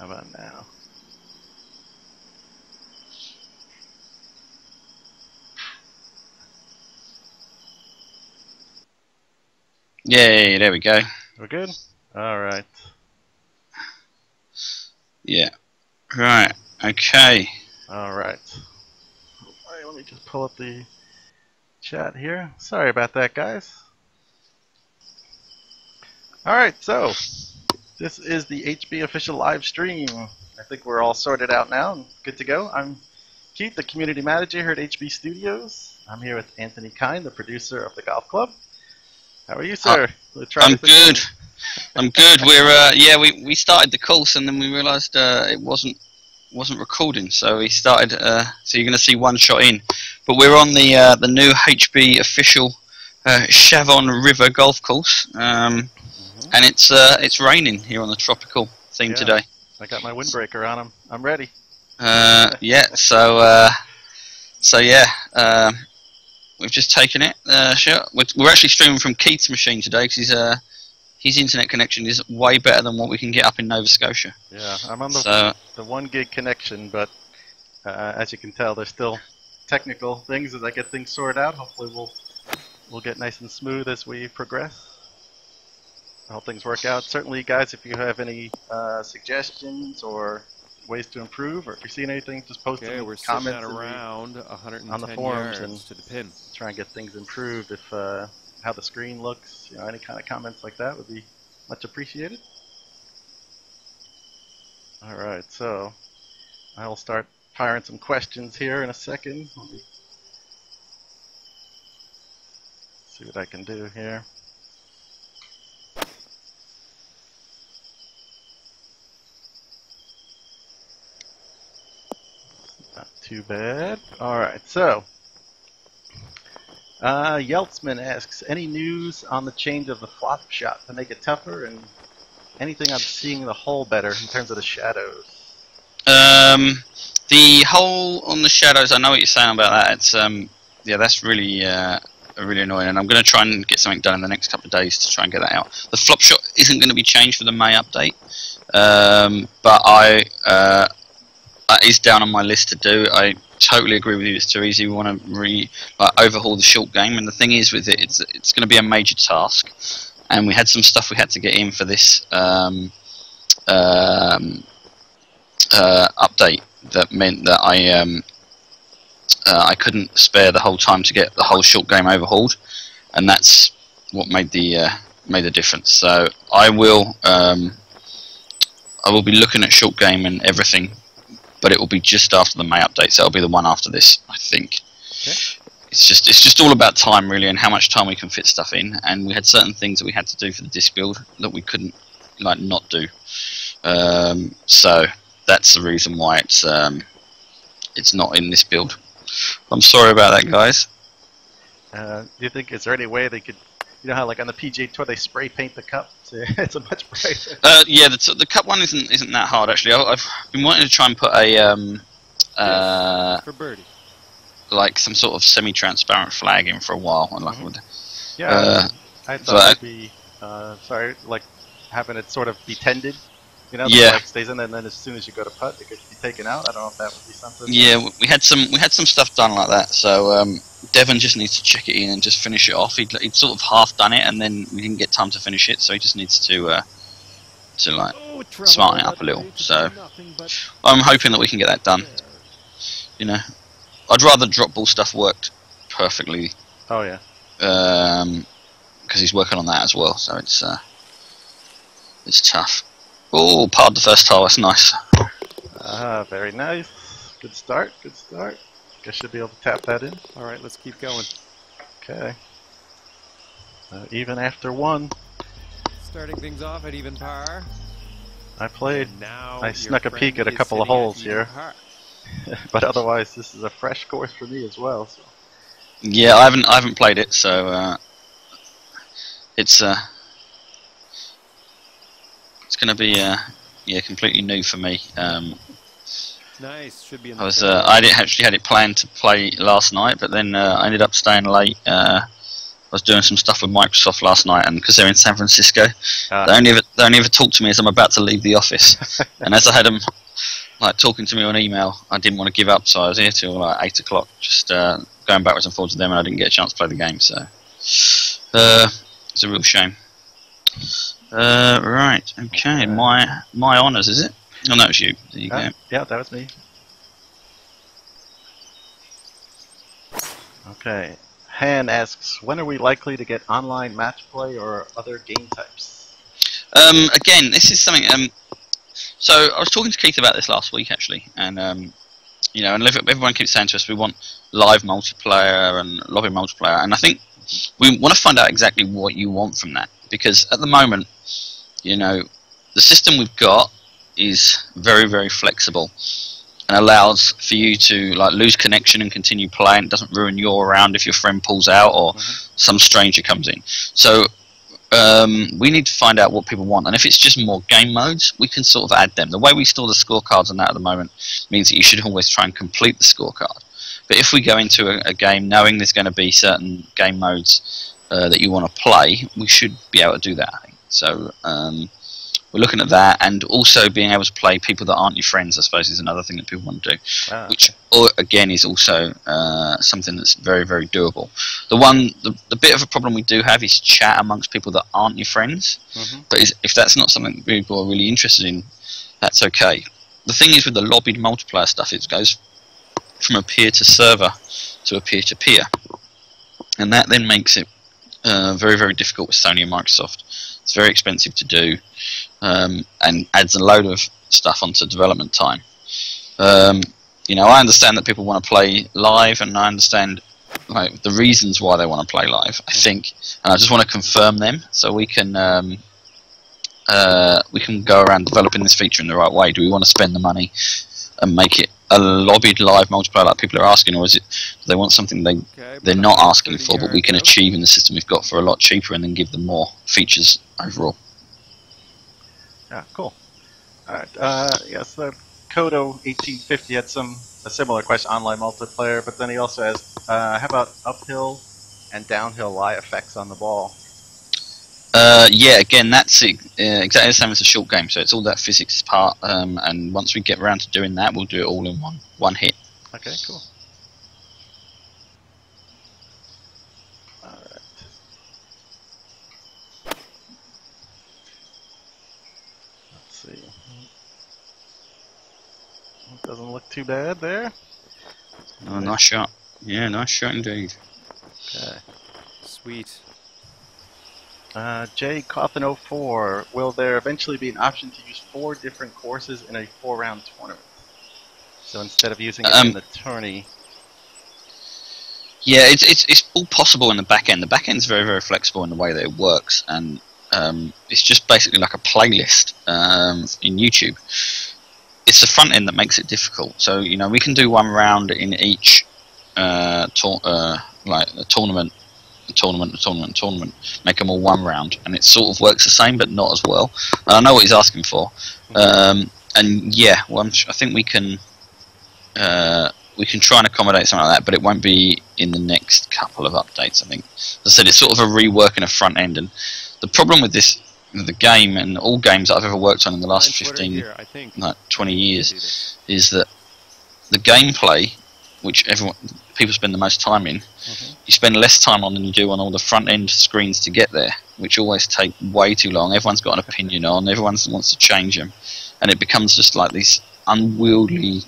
How about now? Yay, there we go. We're good? Alright. Yeah. Right, okay. Alright. Alright, let me just pull up the chat here. Sorry about that, guys. Alright, so this is the HB official live stream. I think we're all sorted out now and good to go. I'm Keith, the community manager here at HB Studios. I'm here with Anthony Kine, the producer of the golf club. How are you, sir? I'm good. I'm good. We're we started the course and then we realised it wasn't recording, so we started. So you're going to see one shot in, but we're on the new HB official Chavon River golf course, and it's raining here on the tropical theme today. I got my windbreaker on. I'm ready. Yeah. So we've just taken it. We're actually streaming from Keith's machine today because his internet connection is way better than what we can get up in Nova Scotia. Yeah, I'm on the 1 gig connection, but as you can tell, there's still technical things. As I get things sorted out, hopefully we'll get nice and smooth as we progress. I hope things work out. Certainly, guys, if you have any suggestions or ways to improve, or if you're seeing anything, just post them in comments around 110 on the forums yards and to the pin. Try and get things improved. If how the screen looks, any kind of comments like that would be much appreciated. All right, so I will start firing some questions here in a second. Let me see what I can do here. Not too bad. All right, so Yeltsman asks, any news on the change of the flop shot to make it tougher, and anything on seeing the hole better in terms of the shadows? The hole on the shadows, I know what you're saying about that. It's yeah, that's really really annoying, and I'm going to try and get something done in the next couple of days to try and get that out. The flop shot isn't going to be changed for the May update, but that is down on my list to do. I totally agree with you. It's too easy. We want to overhaul the short game, and the thing is with it, it's going to be a major task. And we had some stuff we had to get in for this update that meant that I couldn't spare the whole time to get the whole short game overhauled, and that's what made the difference. So I will be looking at short game and everything, but it will be just after the May update, so it'll be the one after this, I think. Okay. It's just all about time, really, and how much time we can fit stuff in. And we had certain things that we had to do for the disc build that we couldn't not do. So that's the reason why it's not in this build. I'm sorry about that, guys. Do you think, is there any way they could, you know how like on the PGA Tour they spray paint the cup? So it's a much brighter. Yeah, the cup one isn't that hard actually. I've been wanting to try and put a for birdie, like some sort of semi-transparent flag in for a while. And like, yeah, I thought it'd be sorry, like having it sort of be tended. You know, the flag stays in, and then as soon as you go to putt, it could be taken out. I don't know if that would be something. Yeah, we had some stuff done like that. So Devon just needs to check it in and just finish it off. He'd sort of half done it, and then we didn't get time to finish it. So he just needs to like smarten it up a little. So I'm hoping that we can get that done. You know, I'd rather drop ball stuff worked perfectly. Oh yeah. Because he's working on that as well. So it's tough. Oh, parred the first hole, that's nice. Very nice. Good start, good start. Guess you'll be able to tap that in. Alright, let's keep going. Okay. Even after one. Starting things off at even par. I snuck a peek at a couple of holes here. But otherwise, this is a fresh course for me as well. So. Yeah, I haven't played it, so it's going to be completely new for me. Nice, should be in the I actually had it planned to play last night, but then I ended up staying late. I was doing some stuff with Microsoft last night, and because they're in San Francisco, they they only ever talk to me as I'm about to leave the office. And as I had them like talking to me on email, I didn't want to give up, so I was here till like 8 o'clock, just going backwards and forwards with them, and I didn't get a chance to play the game. So it's a real shame. Right, okay, my honours, is it? Oh, no, it was you. There you go. Yeah, that was me. Okay. Han asks, when are we likely to get online match play or other game types? Again, this is something. So I was talking to Keith about this last week, actually, and you know, and everyone keeps saying to us we want live multiplayer and lobby multiplayer, and I think we want to find out exactly what you want from that, because at the moment, you know, the system we've got is very, very flexible and allows for you to like lose connection and continue playing. It doesn't ruin your round if your friend pulls out or some stranger comes in. So we need to find out what people want, and if it's just more game modes, we can sort of add them. The way we store the scorecards on that at the moment means that you should always try and complete the scorecard. But if we go into a game knowing there's going to be certain game modes that you want to play, we should be able to do that, I think. So we're looking at that, and also being able to play people that aren't your friends, I suppose, is another thing that people want to do, which again is also something that's very, very doable. The bit of a problem we do have is chat amongst people that aren't your friends, but if that's not something that people are really interested in, that's okay. The thing is with the lobbied multiplayer stuff, it goes from a peer to server to a peer to peer, and that then makes it very, very difficult with Sony and Microsoft. It's very expensive to do, and adds a load of stuff onto development time. You know, I understand that people want to play live, and I understand like the reasons why they want to play live, I think, and I just want to confirm them so we can go around developing this feature in the right way. Do we want to spend the money and make it a lobbied live multiplayer like people are asking, or is it do they want something they're not asking for but we can achieve in the system we've got for a lot cheaper and then give them more features overall? Yeah, cool. Alright, yes, the Kodo1850 had a similar question, online multiplayer, but then he also has, how about uphill and downhill lie effects on the ball? Yeah, again, that's exactly the same as a short game, so it's all that physics part, and once we get around to doing that, we'll do it all in one hit. Okay, cool. Alright. Let's see. Doesn't look too bad there. Oh, nice shot. Yeah, nice shot indeed. Okay. Sweet. J Coffin 04, will there eventually be an option to use 4 different courses in a 4-round tournament? So instead of using it in the tourney. Yeah, it's all possible in the back end. The back end's very, very flexible in the way that it works, and it's just basically like a playlist in YouTube. It's the front end that makes it difficult. So you know, we can do 1 round in each like a tournament, make them all 1 round, and it sort of works the same but not as well. And I know what he's asking for, and yeah, well, I think we can try and accommodate something like that, but it won't be in the next couple of updates, I think. As I said, it's sort of a reworking of front end, and the problem with this, the game and all games that I've ever worked on in the last 15, like 20 years, is that the gameplay, which people spend the most time in, you spend less time on than you do on all the front end screens to get there, which always take way too long. Everyone's got an opinion on, everyone wants to change them, and it becomes just like this unwieldy,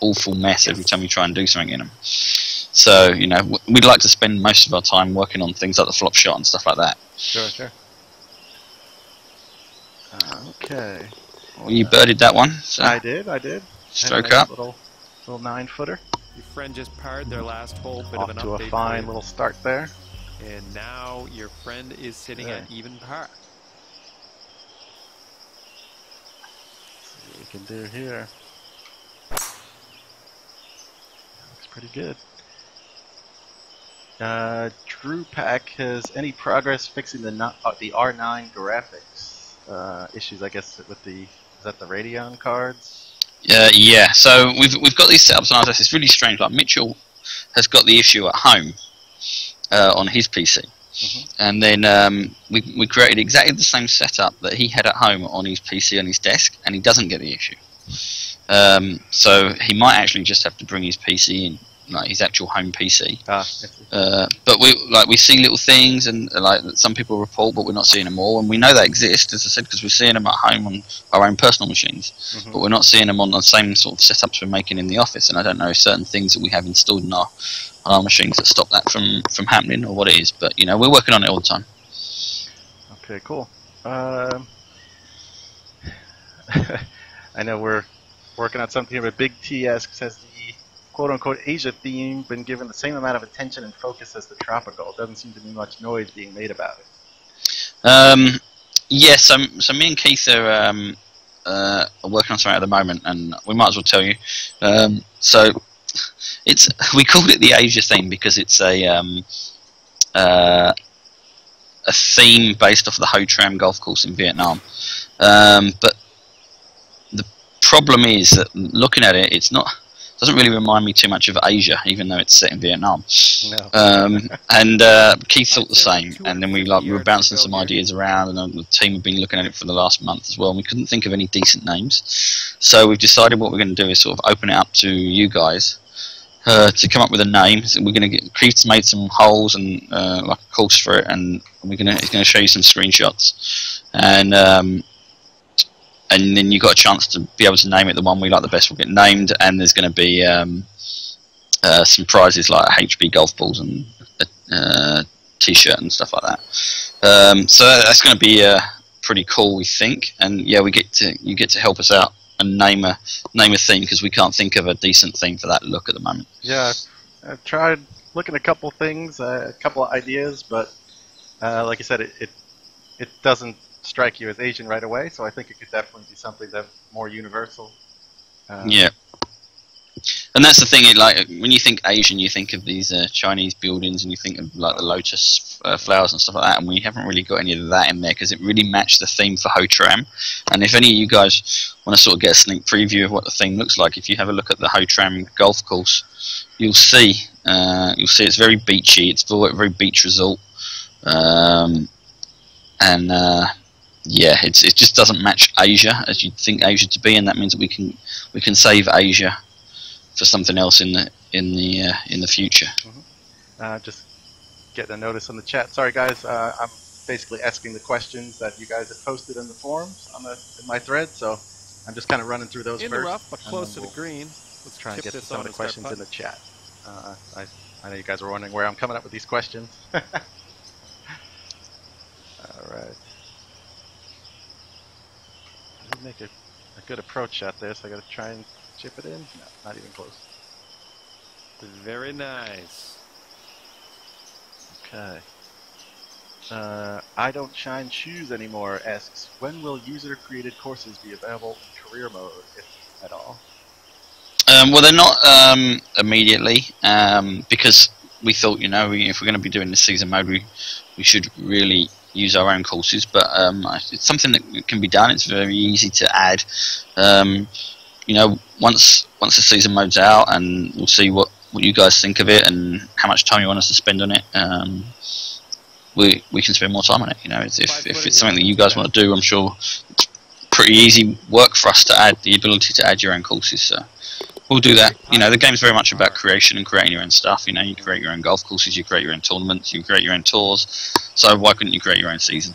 awful mess every time you try and do something in them. So, you know, we'd like to spend most of our time working on things like the flop shot and stuff like that. Sure, sure. Okay. Well, you birdied that one. So I did. Stroke up. Little 9-footer. Your friend just parred their last hole, bit Off of an to a update fine for you. little start there. And now your friend is sitting at even par. See what we can do here. Looks pretty good. Drew Pack, has any progress fixing the R9 graphics issues? I guess with is that the Radeon cards? Yeah. So we've got these setups on ours. It's really strange. Like Mitchell has got the issue at home on his PC, and then we created exactly the same setup that he had at home on his PC on his desk, and he doesn't get the issue. So he might actually just have to bring his PC in, like his actual home PC. But we see little things, and like some people report, but we're not seeing them all, and we know they exist, as I said, because we're seeing them at home on our own personal machines, but we're not seeing them on the same sort of setups we're making in the office. And I don't know certain things that we have installed on our machines that stop that from happening, or what it is. But we're working on it all the time. Okay, cool. I know we're working on something here, but Big T asks, has the quote-unquote Asia theme been given the same amount of attention and focus as the tropical? Doesn't seem to be much noise being made about it. Yes, so me and Keith are working on something at the moment, and we might as well tell you. So we called it the Asia theme because it's a theme based off the Ho Tram golf course in Vietnam. But the problem is that looking at it, doesn't really remind me too much of Asia, even though it's set in Vietnam. No. And Keith thought the same, and then we were bouncing some ideas around, and the team have been looking at it for the last month as well, and we couldn't think of any decent names. So we've decided what we're going to do is sort of open it up to you guys to come up with a name. So we're going to Keith's made some holes and like a course for it, and he's going to show you some screenshots, and then you got a chance to be able to name it. The one we like the best will get named, and there's going to be some prizes like HB golf balls and a T-shirt and stuff like that. So that's going to be pretty cool, we think. And yeah, you get to help us out and name a theme, because we can't think of a decent theme for that look at the moment. Yeah, I've tried looking at a couple things, a couple of ideas, but like I said, it doesn't strike you as Asian right away, so I think it could definitely be something that's more universal. Yeah, and that's the thing. Like when you think Asian, you think of these Chinese buildings, and you think of like the lotus flowers and stuff like that. And we haven't really got any of that in there because it really matched the theme for Ho Tram. And if any of you guys want to sort of get a sneak preview of what the theme looks like, if you have a look at the Ho Tram golf course, you'll see it's very beachy. It's a very beach resort, yeah, it just doesn't match Asia as you'd think Asia to be, and that means that we can save Asia for something else in the future. Just getting a notice on the chat. Sorry guys, I'm basically asking the questions that you guys have posted in the forums in my thread, so I'm just kind of running through those in first. The rough, but close to the green. Let's try and get to some of the questions in the chat. I know you guys are wondering where I'm coming up with these questions. All right. I did make a good approach shot there, so I got to try and chip it in. No, not even close. Very nice. Okay. I don't shine shoes anymore asks, when will user-created courses be available in career mode, if at all? Well, they're not immediately, because we thought, if we're going to be doing this season mode, we should really use our own courses. But it's something that can be done. It's very easy to add. Once the season mode's out, and we'll see what you guys think of it and how much time you want us to spend on it. We can spend more time on it. If it's something that you guys want to do, I'm sure it's pretty easy work for us to add the ability to add your own courses. So we'll do that. The game's very much about creation and creating your own stuff. You create your own golf courses, you create your own tournaments, you create your own tours. So why couldn't you create your own season?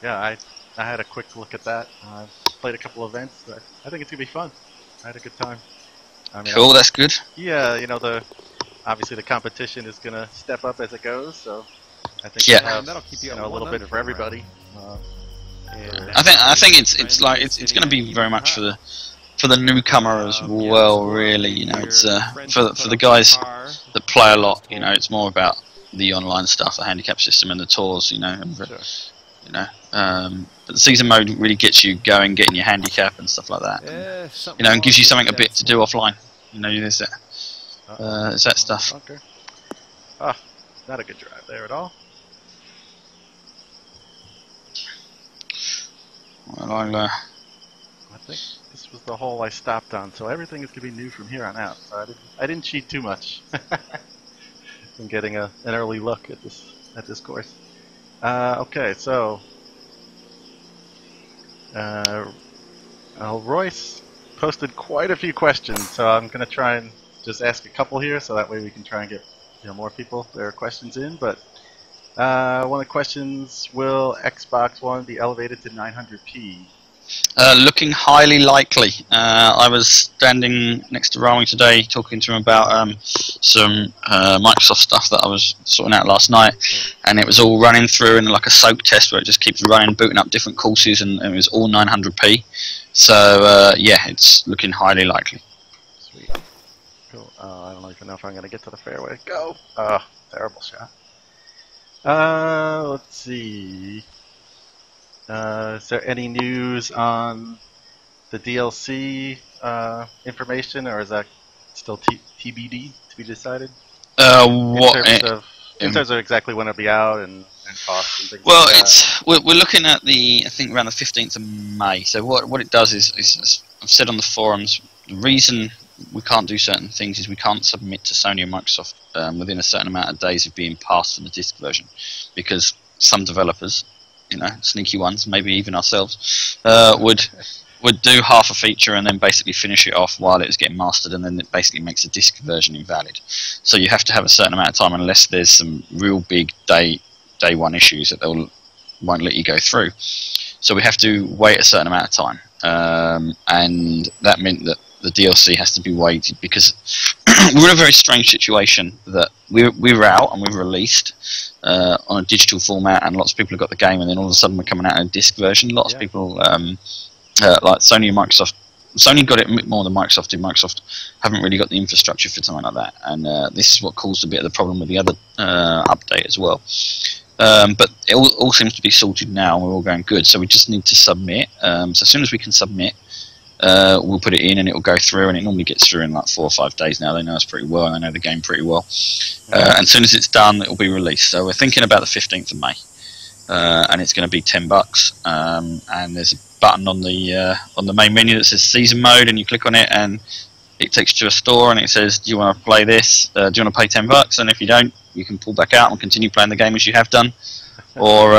Yeah, I had a quick look at that. Played a couple events. But I think it's gonna be fun. I had a good time. Cool, that's good. Yeah, obviously the competition is gonna step up as it goes. So I think that'll keep you a little bit for everybody. I think it's going to be very much for the newcomer as well. Really, it's for the guys that play a lot. It's more about the online stuff, the handicap system, and the tours. But the season mode really gets you going, getting your handicap and stuff like that. And gives you something a bit to do offline. There's that stuff. Okay. Not a good drive there at all. Well, I think this was the hole I stopped on, so everything is gonna be new from here on out. So I didn't cheat too much. in getting an early look at this course. Okay, so Royce posted quite a few questions, so I'm gonna try and just ask a couple here, so that way we can try and get more people their questions in. But one of the questions: will Xbox One be elevated to 900p? Looking highly likely. I was standing next to Rami today talking to him about some Microsoft stuff that I was sorting out last night, and it was all running through in like a soak test where it just keeps running, booting up different courses, and it was all 900p. So yeah, it's looking highly likely. Sweet. Cool. I don't even know if I'm going to get to the fairway. Go! Terrible shot. Let's see. Is there any news on the DLC information, or is that still TBD, to be decided? In terms of exactly when it'll be out and costs and things well, like that. we're looking at I think around the 15th of May. So what it does is as I've said on the forums, the reason we can't do certain things is we can't submit to Sony and Microsoft within a certain amount of days of being passed for the disc version, because some developers, sneaky ones, maybe even ourselves, would do half a feature and then basically finish it off while it was getting mastered, and then it basically makes the disc version invalid. So you have to have a certain amount of time, unless there's some real big day one issues that they won't let you go through. So we have to wait a certain amount of time, and that meant that the DLC has to be waited, because we're in a very strange situation that we're out and we've released on a digital format, and lots of people have got the game, and then all of a sudden we're coming out in a disc version. Lots of people, like Sony and Microsoft, Sony got it a bit more than Microsoft did. Microsoft haven't really got the infrastructure for something like that, and this is what caused a bit of the problem with the other update as well. But it all seems to be sorted now, and we're all going good, so we just need to submit. So as soon as we can submit, we'll put it in and it will go through, and it normally gets through in like 4 or 5 days now. They know us pretty well, and they know the game pretty well. And as soon as it's done, it will be released. So we're thinking about the 15th of May, and it's going to be $10. And there's a button on the main menu that says Season Mode, and you click on it, and it takes you to a store, and it says, do you want to play this? Do you want to pay $10? And if you don't, you can pull back out and continue playing the game as you have done, or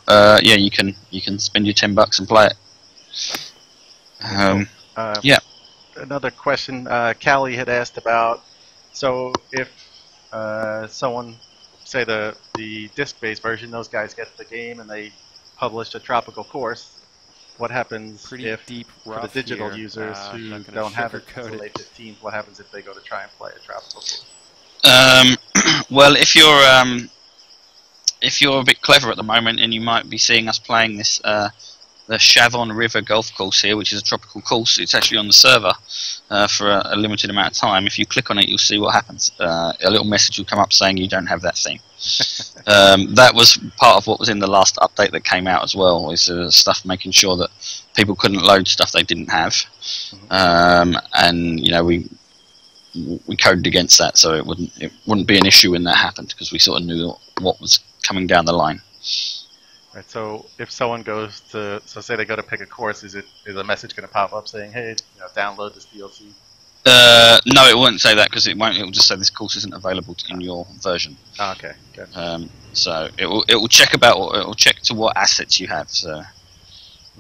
yeah, you can spend your $10 and play it. Yeah. Another question Callie had asked about. So if someone, say the disc-based version, those guys get the game and they publish a tropical course, what happens if deep for the digital here. users who don't have it until May 15th? What happens if they go to try and play a tropical course? Well, if you're a bit clever at the moment, and you might be seeing us playing this the Chavon River Golf Course here, which is a tropical course. It's actually on the server for a limited amount of time. If you click on it, you'll see what happens. A little message will come up saying you don't have that theme. That was part of what was in the last update that came out as well, was stuff making sure that people couldn't load stuff they didn't have. And we coded against that, so it wouldn't be an issue when that happened, because we sort of knew what was coming down the line. Right, so if someone goes to, say they go to pick a course, is a message going to pop up saying, hey, download this DLC? No, it won't say that, because it won't. It will just say this course isn't available in your version. Oh, okay, good. So it will check it will check to what assets you have. So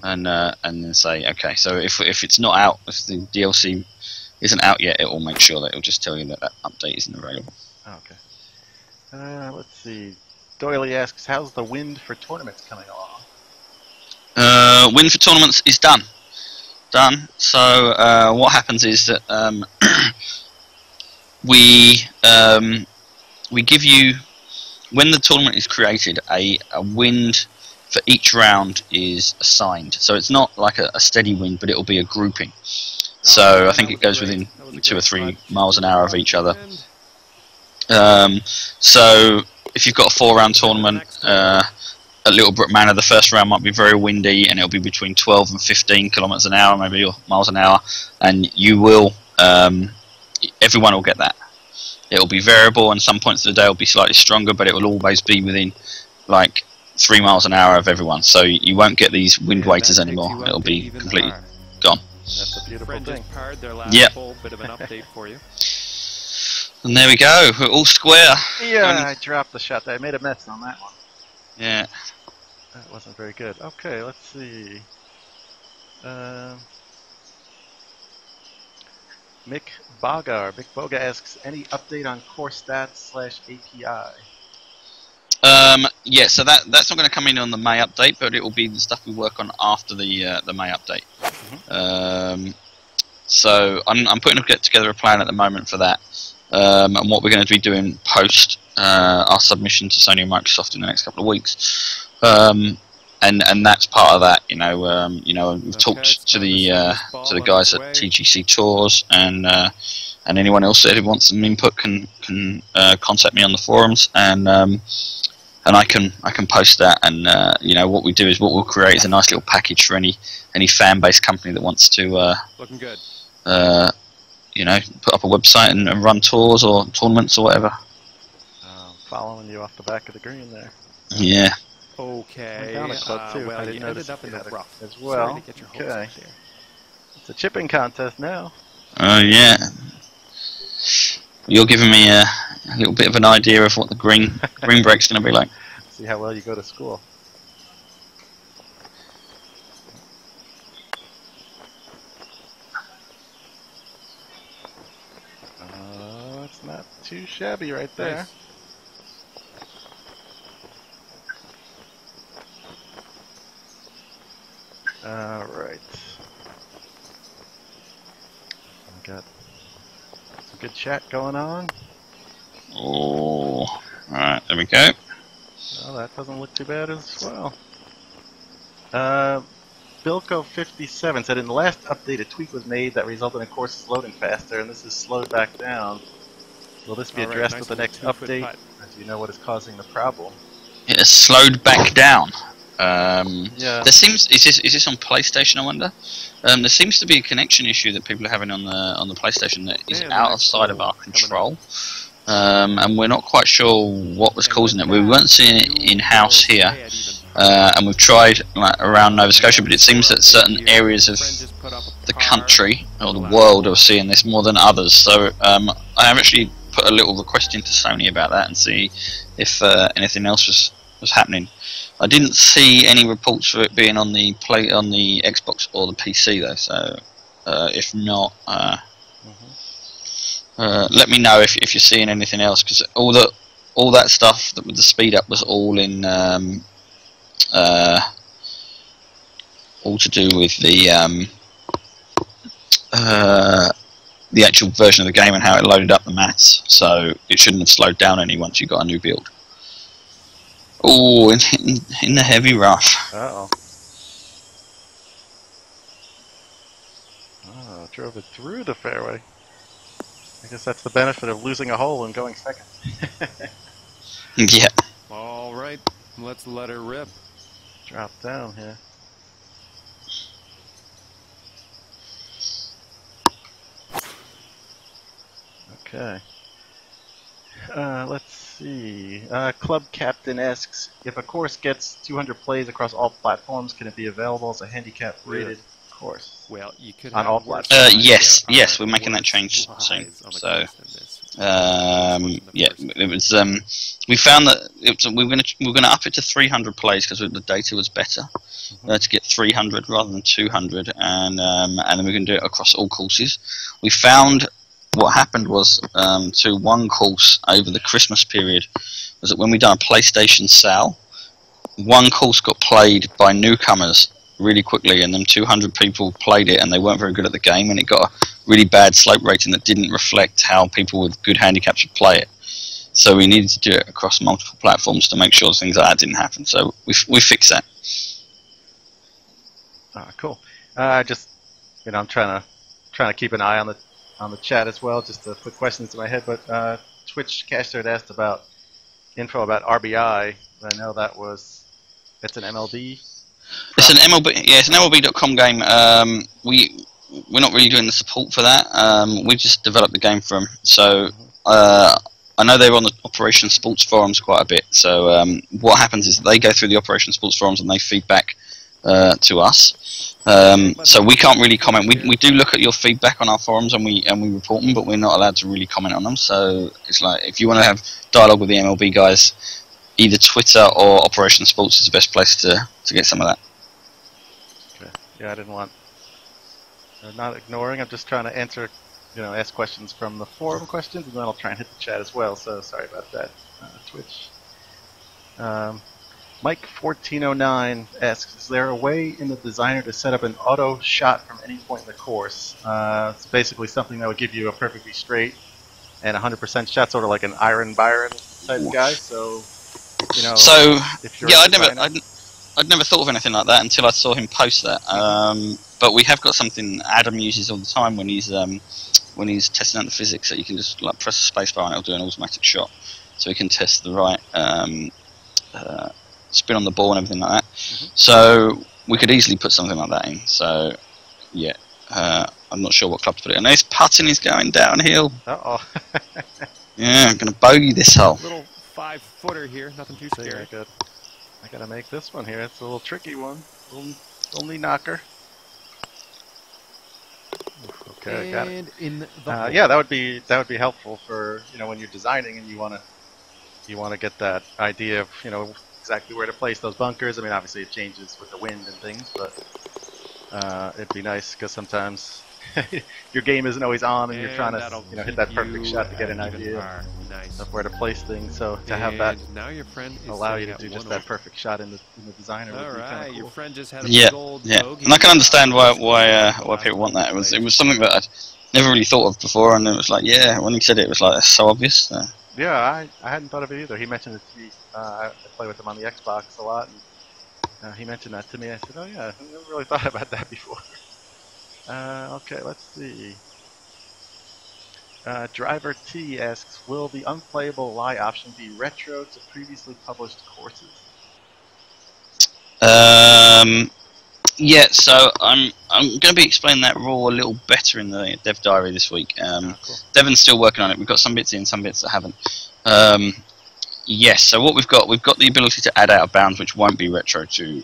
and then say, okay, so if it's not out, if the DLC isn't out yet, it will make sure that it will just tell you that update isn't available. Oh, okay. Let's see. Doily asks, how's the wind for tournaments coming along? Wind for tournaments is done. So what happens is that we give you, when the tournament is created, a wind for each round is assigned. So it's not like a steady wind, but it will be a grouping. So I think it goes within 2 or 3 miles an hour of each other. So if you've got a 4-round tournament at Littlebrook Manor, the first round might be very windy, and it'll be between 12 and 15 kilometers an hour, maybe, or miles an hour, and you will, everyone will get that. It'll be variable, and some points of the day will be slightly stronger, but it will always be within like 3 miles an hour of everyone. So you won't get these wind waiters anymore. It'll be completely gone. That's a beautiful thing. Their last Yep. full bit of an update for you. And there we go. We're all square. Yeah, I dropped the shot there. I made a mess on that one. Yeah. That wasn't very good. Okay, let's see. Mick Boga asks, any update on core stats / API? Yeah, so that's not going to come in on the May update, but it will be the stuff we work on after the May update. So I'm putting together a plan at the moment for that, and what we're going to be doing post our submission to Sony and Microsoft in the next couple of weeks. And that's part of that, we've talked to the guys at TGC Tours, and anyone else that wants some input can contact me on the forums, and I can post that, and what we do is what we'll create is a nice little package for any fan-based company that wants to looking good. Put up a website and run tours or tournaments or whatever. Following you off the back of the green there. Yeah. Okay. Down a club too. Well, I you didn't notice ended up in the rough as well. Sorry to get your hopes Okay. up there. It's a chipping contest now. Oh yeah. You're giving me a little bit of an idea of what the green break's going to be like. See how well you go to school. It's not too shabby right there. Nice. Alright. Got some good chat going on. Oh, alright, there we go. Well, that doesn't look too bad as well. Bilko57 said in the last update a tweak was made that resulted in courses loading faster, and this is slowed back down. Will this be All right, addressed nice with the next little 2-foot update? putt. Do you know what is causing the problem? It has slowed back down. Yeah. There seems is this on PlayStation? I wonder. There seems to be a connection issue that people are having on the PlayStation that is Yeah, the outside next of our coming control, and we're not quite sure what was causing it. We weren't seeing it in house here, and we've tried around Nova Scotia, but it seems that certain areas of the country or the world are seeing this more than others. So I have actually put a little request into Sony about that and see if anything else was happening. I didn't see any reports for it being on the Xbox or the PC though. So if not, let me know if you're seeing anything else, because all that stuff with the speed up was all in all to do with the actual version of the game and how it loaded up the maths. So it shouldn't have slowed down any once you got a new build. Oh, in the heavy rough. Uh-oh. Oh, drove it through the fairway. I guess that's the benefit of losing a hole and going second. Yeah. All right, let's let her rip. Drop down here. Okay. Let's see. Club Captain asks, if a course gets 200 plays across all platforms, can it be available as a handicap-rated course? Well, you could On have all worse platforms. odds. Yes, There yes, are we're making that worse change odds soon. on the So, course than this. yeah, it was. We found that we were gonna up it to 300 plays because the data was better to get 300 rather than 200, and then we can do it across all courses. We found what happened was to one course over the Christmas period was that when we done a PlayStation sale, one course got played by newcomers really quickly, and then 200 people played it and they weren't very good at the game, and it got a really bad slope rating that didn't reflect how people with good handicaps would play it. So we needed to do it across multiple platforms to make sure things like that didn't happen. So we fixed that. Cool. Just, I'm trying to keep an eye on the chat as well, just to put questions in my head. But Twitch Caster had asked about info about RBI. I know it's an MLB. It's an MLB, yeah, it's an MLB.com game. We're not really doing the support for that. We just developed the game for them. So I know they're on the Operation Sports forums quite a bit. So what happens is they go through the Operation Sports forums and they feed back to us. So we can't really comment. We do look at your feedback on our forums and we report them, but we're not allowed to really comment on them. So it's like if you want to have dialogue with the MLB guys, either Twitter or Operation Sports is the best place to get some of that. Okay. Yeah, I didn't want. Not ignoring. I'm just trying to answer, ask questions from the forum questions, and then I'll try and hit the chat as well. So sorry about that, Twitch. Mike1409 asks, is there a way in the designer to set up an auto shot from any point in the course? It's basically something that would give you a perfectly straight and 100% shot, sort of like an Iron Byron type guy. So, So if you're yeah, I'd never thought of anything like that until I saw him post that. But we have got something Adam uses all the time when he's testing out the physics, that you can just like press the spacebar and it'll do an automatic shot, so we can test the right spin on the ball and everything like that. So we could easily put something like that in. So yeah, I'm not sure what club to put it in. His putting is going downhill. Uh-oh. Yeah, I'm gonna bogey this hole. Little 5-footer here, nothing too scary. Very good. I gotta make this one here. It's a little tricky one. Only knocker. Okay, got it. In the yeah, that would be helpful for when you're designing and you want to get that idea of exactly where to place those bunkers. I mean, obviously it changes with the wind and things, but it'd be nice because sometimes your game isn't always on and you're trying to hit that perfect shot to get an idea of where to place things. So to have that now your friend is allow you to do just that perfect shot in the designer would be kind of cool. Your friend just had a Yeah, gold yeah, bogey. and I can understand why people want that. It was something that I'd never really thought of before, and it was like, yeah, when he said it was like, that's so obvious. Yeah, I hadn't thought of it either. He mentioned it to me. I play with him on the Xbox a lot, and he mentioned that to me. I said, oh yeah, I never really thought about that before. Okay, let's see. Driver T asks, will the unplayable lie option be retro to previously published courses? Yeah, so I'm going to be explaining that rule a little better in the dev diary this week. Cool. Devon's still working on it. We've got some bits in, some bits that haven't. Yes, so what we've got the ability to add out of bounds, which won't be retro to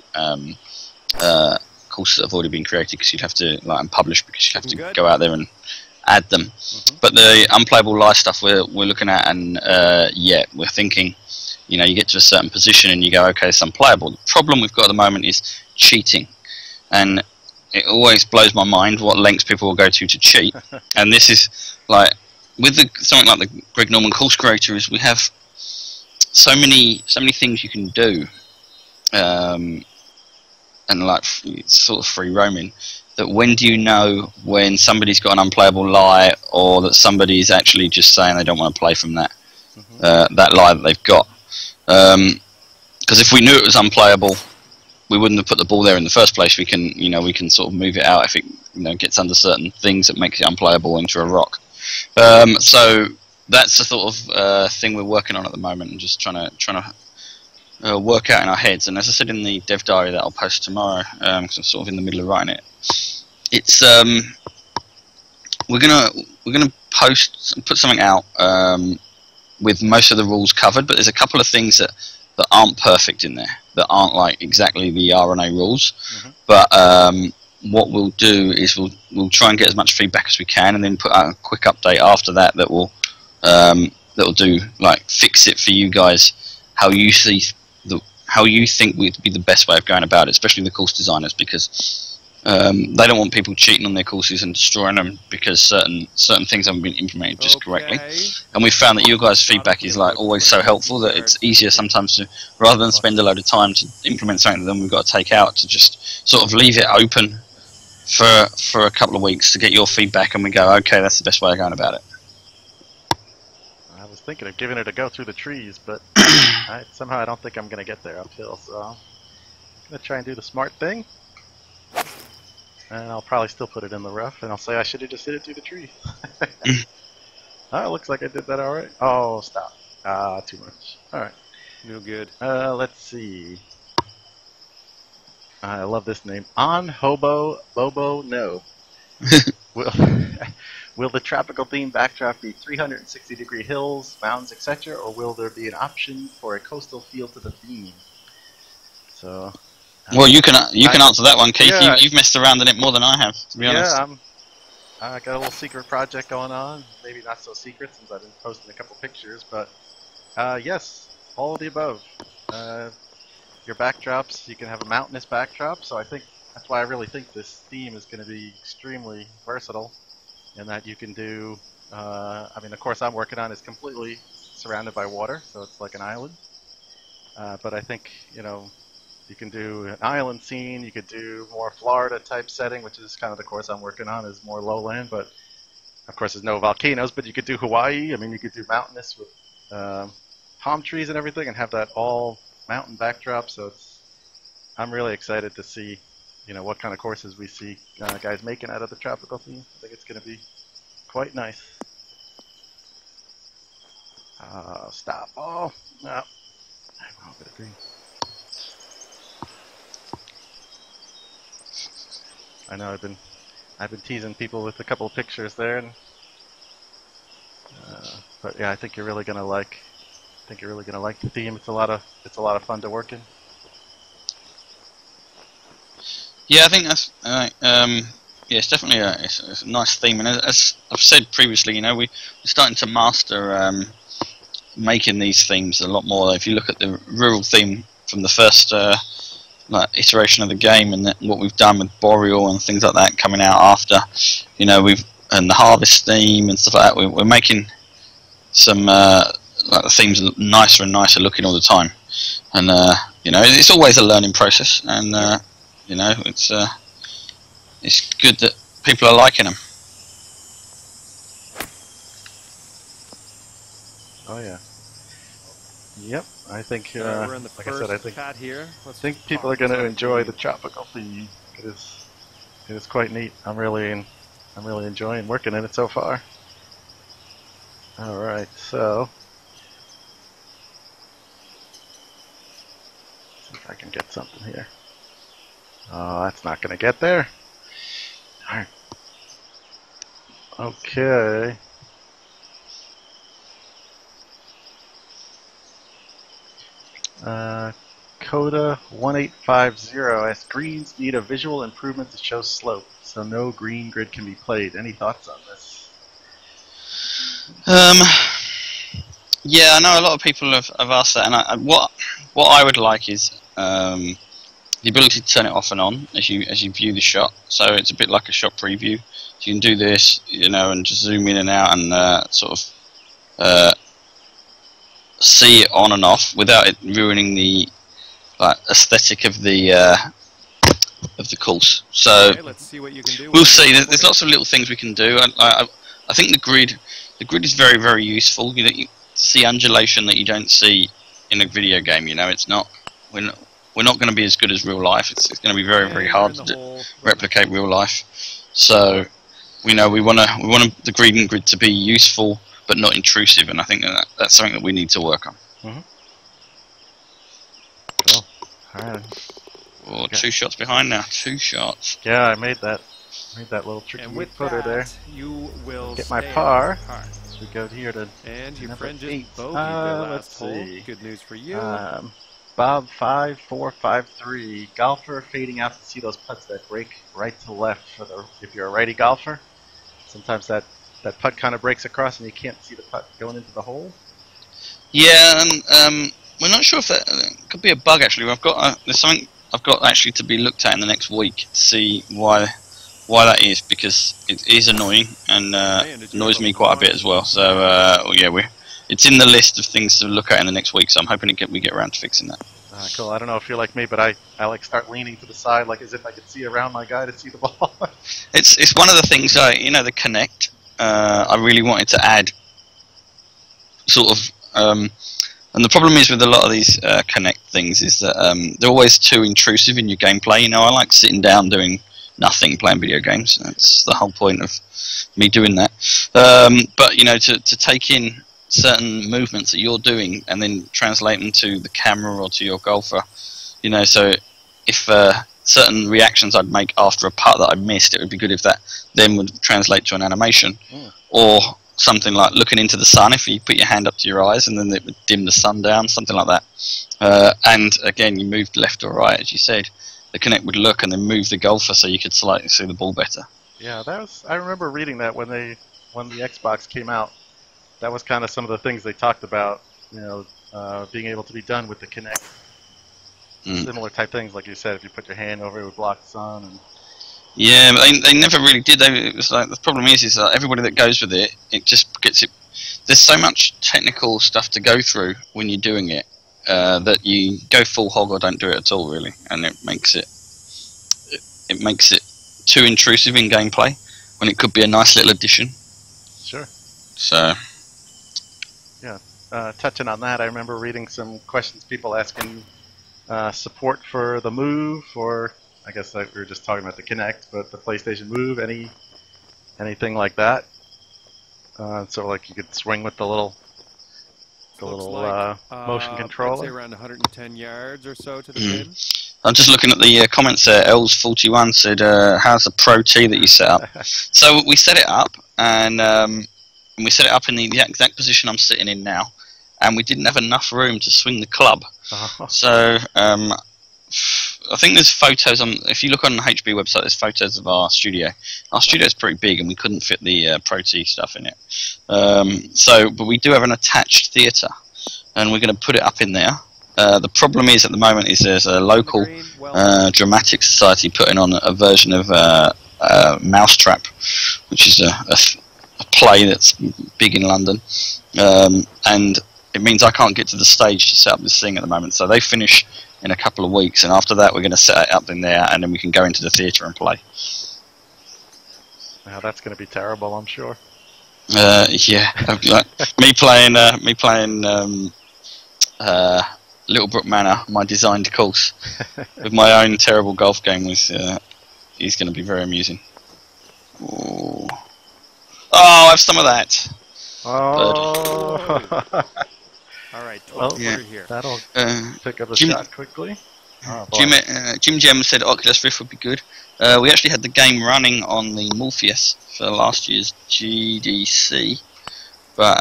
courses that have already been created, because you'd have to and publish, because you have to go out there and add them. But the unplayable lie stuff we're looking at, and yeah, we're thinking, you get to a certain position and you go, okay, it's unplayable. The problem we've got at the moment is cheating, and it always blows my mind what lengths people will go to cheat. And this is like with something like the Greg Norman course creator, is we have so many things you can do, and like sort of free roaming, that when do you know when somebody's got an unplayable lie, or that somebody's actually just saying they don't want to play from that that lie that they've got? Because if we knew it was unplayable, we wouldn't have put the ball there in the first place. We can sort of move it out if it gets under certain things that makes it unplayable into a rock. So that's the sort of thing we're working on at the moment, and just trying to work out in our heads. And as I said in the dev diary that I'll post tomorrow, because I'm sort of in the middle of writing it, it's we're gonna put something out with most of the rules covered, but there's a couple of things that aren't perfect in there, that aren't like exactly the RNA rules. But what we'll do is we'll try and get as much feedback as we can, and then put out a quick update after that will do fix it for you guys, how you think would be the best way of going about it, especially the course designers, because they don't want people cheating on their courses and destroying them because certain things haven't been implemented just correctly. And we found that your guys' feedback is always so helpful that it's easier sometimes to, rather than spend a load of time to implement something that then we've got to take out, to just sort of leave it open for a couple of weeks to get your feedback, and we go, okay, that's the best way of going about it. I was thinking of giving it a go through the trees, but somehow I don't think I'm going to get there uphill, so I'm going to try and do the smart thing. And I'll probably still put it in the rough, and I'll say I should have just hit it through the tree. Oh, it looks like I did that alright. Oh, stop. Too much. Alright. No good. Let's see. I love this name. On Hobo Bobo No. Will the tropical theme backdrop be 360-degree hills, mountains, etc., or will there be an option for a coastal feel to the theme? So, Well, you can answer that one, Keith. Yeah. You've messed around in it more than I have, to be honest. Yeah, I got a little secret project going on. Maybe not so secret since I've been posting a couple pictures, but yes, all of the above. Your backdrops, you can have a mountainous backdrop, so I think that's why I really think this theme is going to be extremely versatile, in that you can do. I mean, the course I'm working on is completely surrounded by water, so it's like an island. But I think, you know, you can do an island scene, you could do more Florida type setting, which is kind of the course I'm working on, is more lowland, but of course there's no volcanoes, but you could do Hawaii. I mean, you could do mountainous with palm trees and everything and have that all mountain backdrop, so I'm really excited to see, you know, what kind of courses we see guys making out of the tropical theme. I think it's going to be quite nice. Stop. Oh, no. I'm going to green. I know I've been teasing people with a couple of pictures there, and but yeah, I think you're really gonna like. I think you're really gonna like the theme. It's a lot of fun to work in. Yeah, I think that's yeah, it's definitely it's a nice theme, and as I've said previously, you know, we're starting to master making these themes a lot more. If you look at the rural theme from the first iteration of the game, and what we've done with Boreal and things like that coming out after, you know, and the harvest theme and stuff like that, we're making some like the themes nicer and nicer looking all the time, and you know, it's always a learning process, and you know, it's good that people are liking them. Oh yeah. Yep, I think, we're in the like I said, I think cut here. think people are going to enjoy the tropical theme. It is quite neat. I'm really enjoying working in it so far. All right, so see if I can get something here. Oh, that's not going to get there. Darn. Okay. Coda 1850 asks, greens need a visual improvement to show slope, so no green grid can be played. Any thoughts on this? Yeah, I know a lot of people have asked that, and what I would like is the ability to turn it off and on as you view the shot. So it's a bit like a shot preview. So you can do this, you know, and just zoom in and out and sort of see it on and off without it ruining the aesthetic of the course. So Okay, let's see what you can do. we'll see. There's lots of little things we can do. I think the grid is very, very useful. You know, you see undulation that you don't see in a video game. You know, it's not. We're not going to be as good as real life. It's going to be very, very hard to replicate real life. So, you know, we want the green grid to be useful but not intrusive, and I think that's something that we need to work on. Mm-hmm. Cool. All right. Oh, 2 shots behind now. 2 shots. Yeah, I made that little tricky And with footer that, there. you will Get my stay par. par. So we go here to And your number friend just 8. bogeyed their Let's last hole. see. Good news for you. Bob 5453, golfer fading out to see those putts that break right to left if you're a righty golfer. Sometimes that putt kind of breaks across and you can't see the putt going into the hole. Yeah, and we're not sure if that could be a bug actually. There's something I've got actually to be looked at in the next week to see why that is, because it is annoying and annoys me quite a bit as well. So yeah, it's in the list of things to look at in the next week. So I'm hoping we get around to fixing that. Cool. I don't know if you're like me, but I like start leaning to the side, like as if I could see around my guy to see the ball. It's one of the things, you know, the Connect. I really wanted to add sort of, and the problem is with a lot of these Connect things is that they're always too intrusive in your gameplay. You know, I like sitting down doing nothing, playing video games. That's the whole point of me doing that. But you know, to take in certain movements that you're doing and then translate them to the camera or to your golfer, you know, so if certain reactions I'd make after a putt that I missed, it would be good if that then would translate to an animation, or something like looking into the sun. If you put your hand up to your eyes, and then it would dim the sun down, something like that. And again, you moved left or right, as you said. The Kinect would look and then move the golfer so you could slightly see the ball better. Yeah, that was. I remember reading that when the Xbox came out. That was kind of some of the things they talked about. Being able to be done with the Kinect. Similar type things, like you said. If you put your hand over it, would block the sun. And yeah, but they never really did. It was like the problem is that everybody that goes with it, it just gets it. There's so much technical stuff to go through when you're doing it that you go full hog or don't do it at all, really, and it makes it too intrusive in gameplay when it could be a nice little addition. Sure. So. Yeah, touching on that, I remember reading some questions, people asking support for the Move, or I guess we were just talking about the Kinect, but the PlayStation Move, anything like that. So like you could swing with the little motion controller. I'd say around 110 yards or so to the pin. I'm just looking at the comments there. Els41 said, how's the Pro T that you set up? So we set it up, and we set it up in the exact position I'm sitting in now, and we didn't have enough room to swing the club. So I think there's photos on. If you look on the HB website, there's photos of our studio. Our studio is pretty big, and we couldn't fit the Pro T stuff in it. But we do have an attached theatre, and we're going to put it up in there. The problem is at the moment is there's a local dramatic society putting on a version of Mousetrap, which is a play that's big in London, and it means I can't get to the stage to set up this thing at the moment. So they finish in a couple of weeks, and after that we're going to set it up in there, and then we can go into the theatre and play. Now that's going to be terrible, I'm sure. Yeah, me playing Littlebrook Manor, my designed course, with my own terrible golf game is going to be very amusing. Ooh. Oh, have some of that. Oh. All right, 12 footer here. That'll pick up the shot quickly. Oh, Jim Gem said Oculus Rift would be good. We actually had the game running on the Morpheus for last year's GDC, but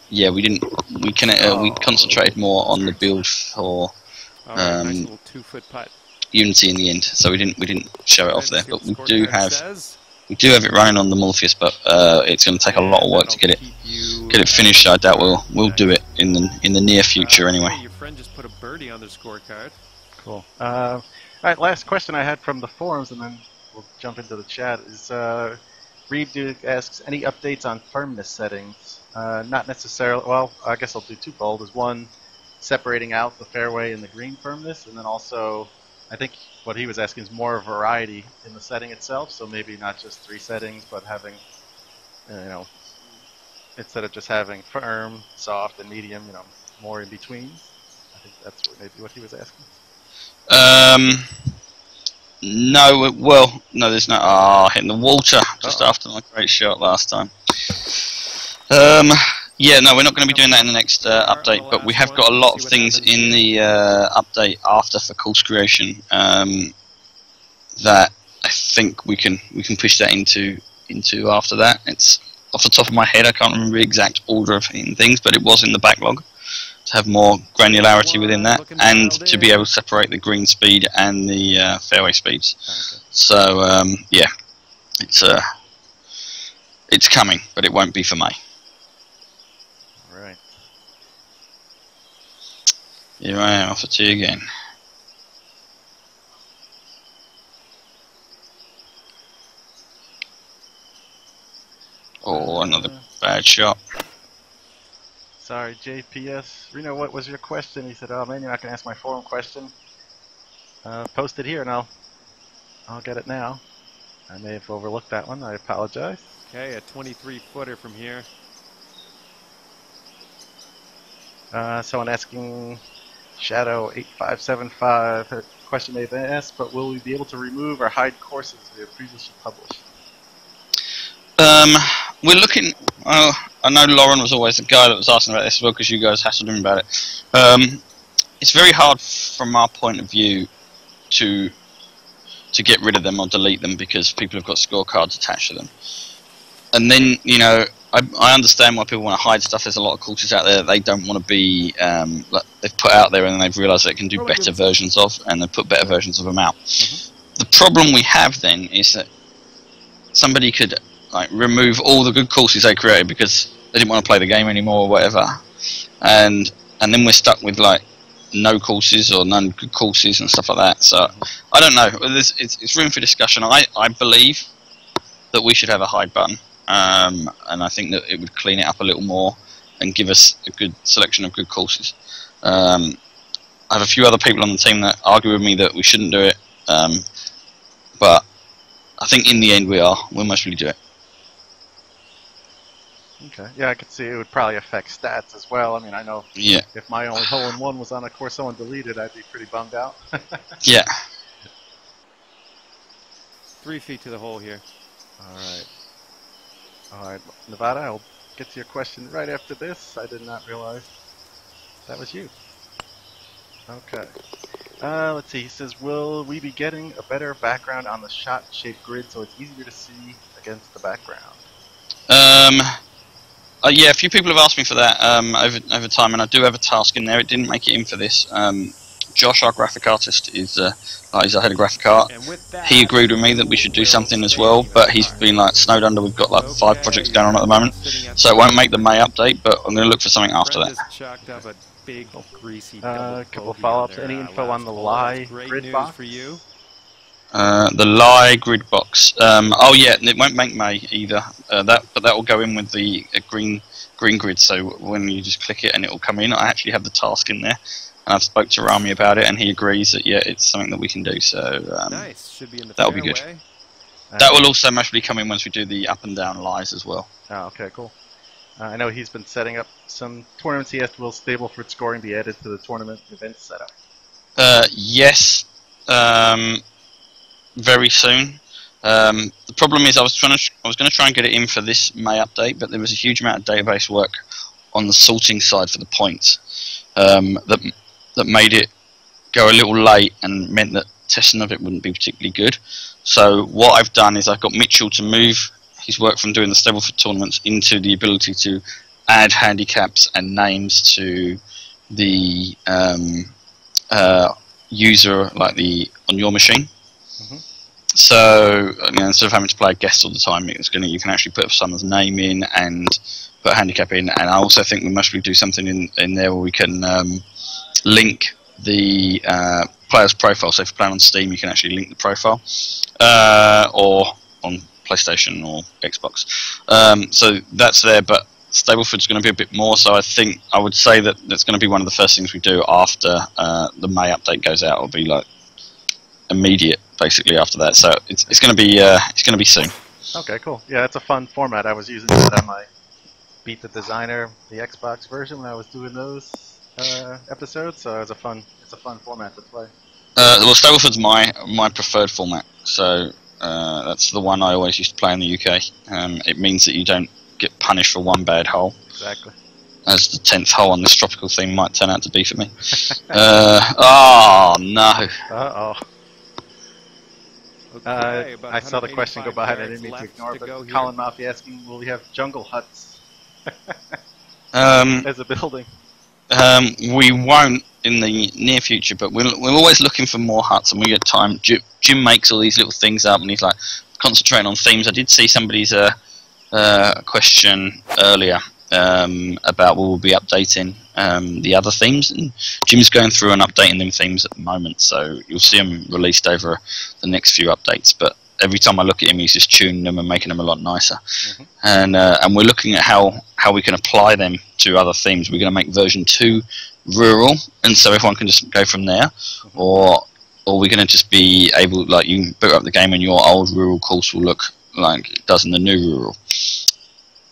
yeah, we didn't. We concentrated more on the build for nice little 2-foot putt. Unity in the end, so we didn't show it off there. But we do have it running on the Morpheus, but it's going to take a lot of work to get it finished. I doubt we'll do it in the near future anyway. Your friend just put a birdie on their scorecard. Cool. All right, last question I had from the forums, and then we'll jump into the chat. Is Reed Duke asks any updates on firmness settings? Not necessarily. Well, I guess I'll do twofold. Is one separating out the fairway and the green firmness, and then also, I think what he was asking is more variety in the setting itself. So maybe not just 3 settings, but having, instead of just having firm, soft, and medium, more in between. I think that's maybe what he was asking. No, well, no, there's no. Hitting the water just after my great shot last time. Yeah, no, we're not going to be doing that in the next update, but we have got a lot of things in the update after for course creation that I think we can push that into after that. It's off the top of my head, I can't remember the exact order of things, but it was in the backlog to have more granularity within that, and to be able to separate the green speed and the fairway speeds. Okay. So yeah, it's coming, but it won't be for May. Right. Here I am, off the tee again. Oh, another bad shot. Sorry, JPS. Reno, what was your question? He said, oh man, you're not going to ask my forum question. Post it here and I'll get it now. I may have overlooked that one. I apologize. Okay, a 23-footer from here. Someone asking Shadow8575, a question they've asked, but will we be able to remove or hide courses we have previously published? We're looking. I know Lauren was always the guy that was asking about this as well, because you guys hassled him about it. It's very hard from our point of view to get rid of them or delete them, because people have got scorecards attached to them. And then, I understand why people want to hide stuff. There's a lot of courses out there that they don't want to be like they've put out there, and they've realised they can do better versions of, and they put better versions of them out. The problem we have then is that somebody could like remove all the good courses they created because they didn't want to play the game anymore or whatever, and then we're stuck with like no courses or none good courses and stuff like that. So I don't know. It's room for discussion. I believe that we should have a hide button, and I think that it would clean it up a little more and give us a good selection of good courses. I have a few other people on the team that argue with me that we shouldn't do it, but I think in the end we'll mostly do it. Okay. Yeah, I could see it would probably affect stats as well. I mean, I know if my only hole-in-one was on a course someone deleted, I'd be pretty bummed out. Yeah. 3 feet to the hole here. All right, Nevada, I'll get to your question right after this. I did not realize that was you. Okay. Let's see. He says, will we be getting a better background on the shot-shaped grid so it's easier to see against the background? Yeah, a few people have asked me for that over time, and I do have a task in there. It didn't make it in for this. Josh, our graphic artist, is he's our head of graphic art. He agreed with me that we should do something as well, but he's been like snowed under. We've got like 5 projects going on at the moment, so it won't make the May update. But I'm going to look for something after that. A couple of follow-ups. Any info on the Lie grid box? The Lie grid box. Oh yeah, it won't make May either. But that will go in with the green grid. So when you just click it and it will come in. I actually have the task in there, and I've spoke to Rami about it, and he agrees that it's something that we can do. So nice. Should be in the that'll be good. That will also mostly come in once we do the up and down lies as well. Oh, okay, cool. I know he's been setting up some tournaments. He asked, will Stableford scoring be added to the tournament event setup? Yes. Very soon. The problem is I was going to try and get it in for this May update, but there was a huge amount of database work on the sorting side for the points that made it go a little late and meant that testing of it wouldn't be particularly good. So what I've done is I've got Mitchell to move his work from doing the Stableford tournaments into the ability to add handicaps and names to the user, like on your machine. So instead of having to play a guest all the time, you can actually put someone's name in and put a handicap in. And I also think we must do something in there where we can link the player's profile. So if you're playing on Steam, you can actually link the profile, or on PlayStation or Xbox. So that's there, but Stableford's going to be a bit more. So I would say that that's going to be one of the first things we do after the May update goes out. It'll be like immediate, basically, after that. So it's going to be soon. Okay, cool. Yeah, it's a fun format. I was using it on my Beat the Designer, the Xbox version, when I was doing those episodes. So it's a fun format to play. Well, Stableford's my preferred format. So that's the one I always used to play in the UK. It means that you don't get punished for one bad hole. Exactly. As the 10th hole on this tropical theme might turn out to be for me. Oh no. Uh-oh. Okay, I saw the question go by and I didn't mean to ignore it, but Colin Murphy asking, will we have jungle huts as a building? We won't in the near future, but we're always looking for more huts, and we get time. Jim makes all these little things up, and he's like concentrating on themes. I did see somebody's question earlier about we'll be updating the other themes, and Jim's going through and updating them themes at the moment, so you'll see them released over the next few updates. But every time I look at him, he's just tuning them and making them a lot nicer. And we're looking at how we can apply them to other themes. We're going to make version 2 rural, and so everyone can just go from there, or we're going to just be able, like, you can boot up the game and your old rural course will look like it does in the new rural.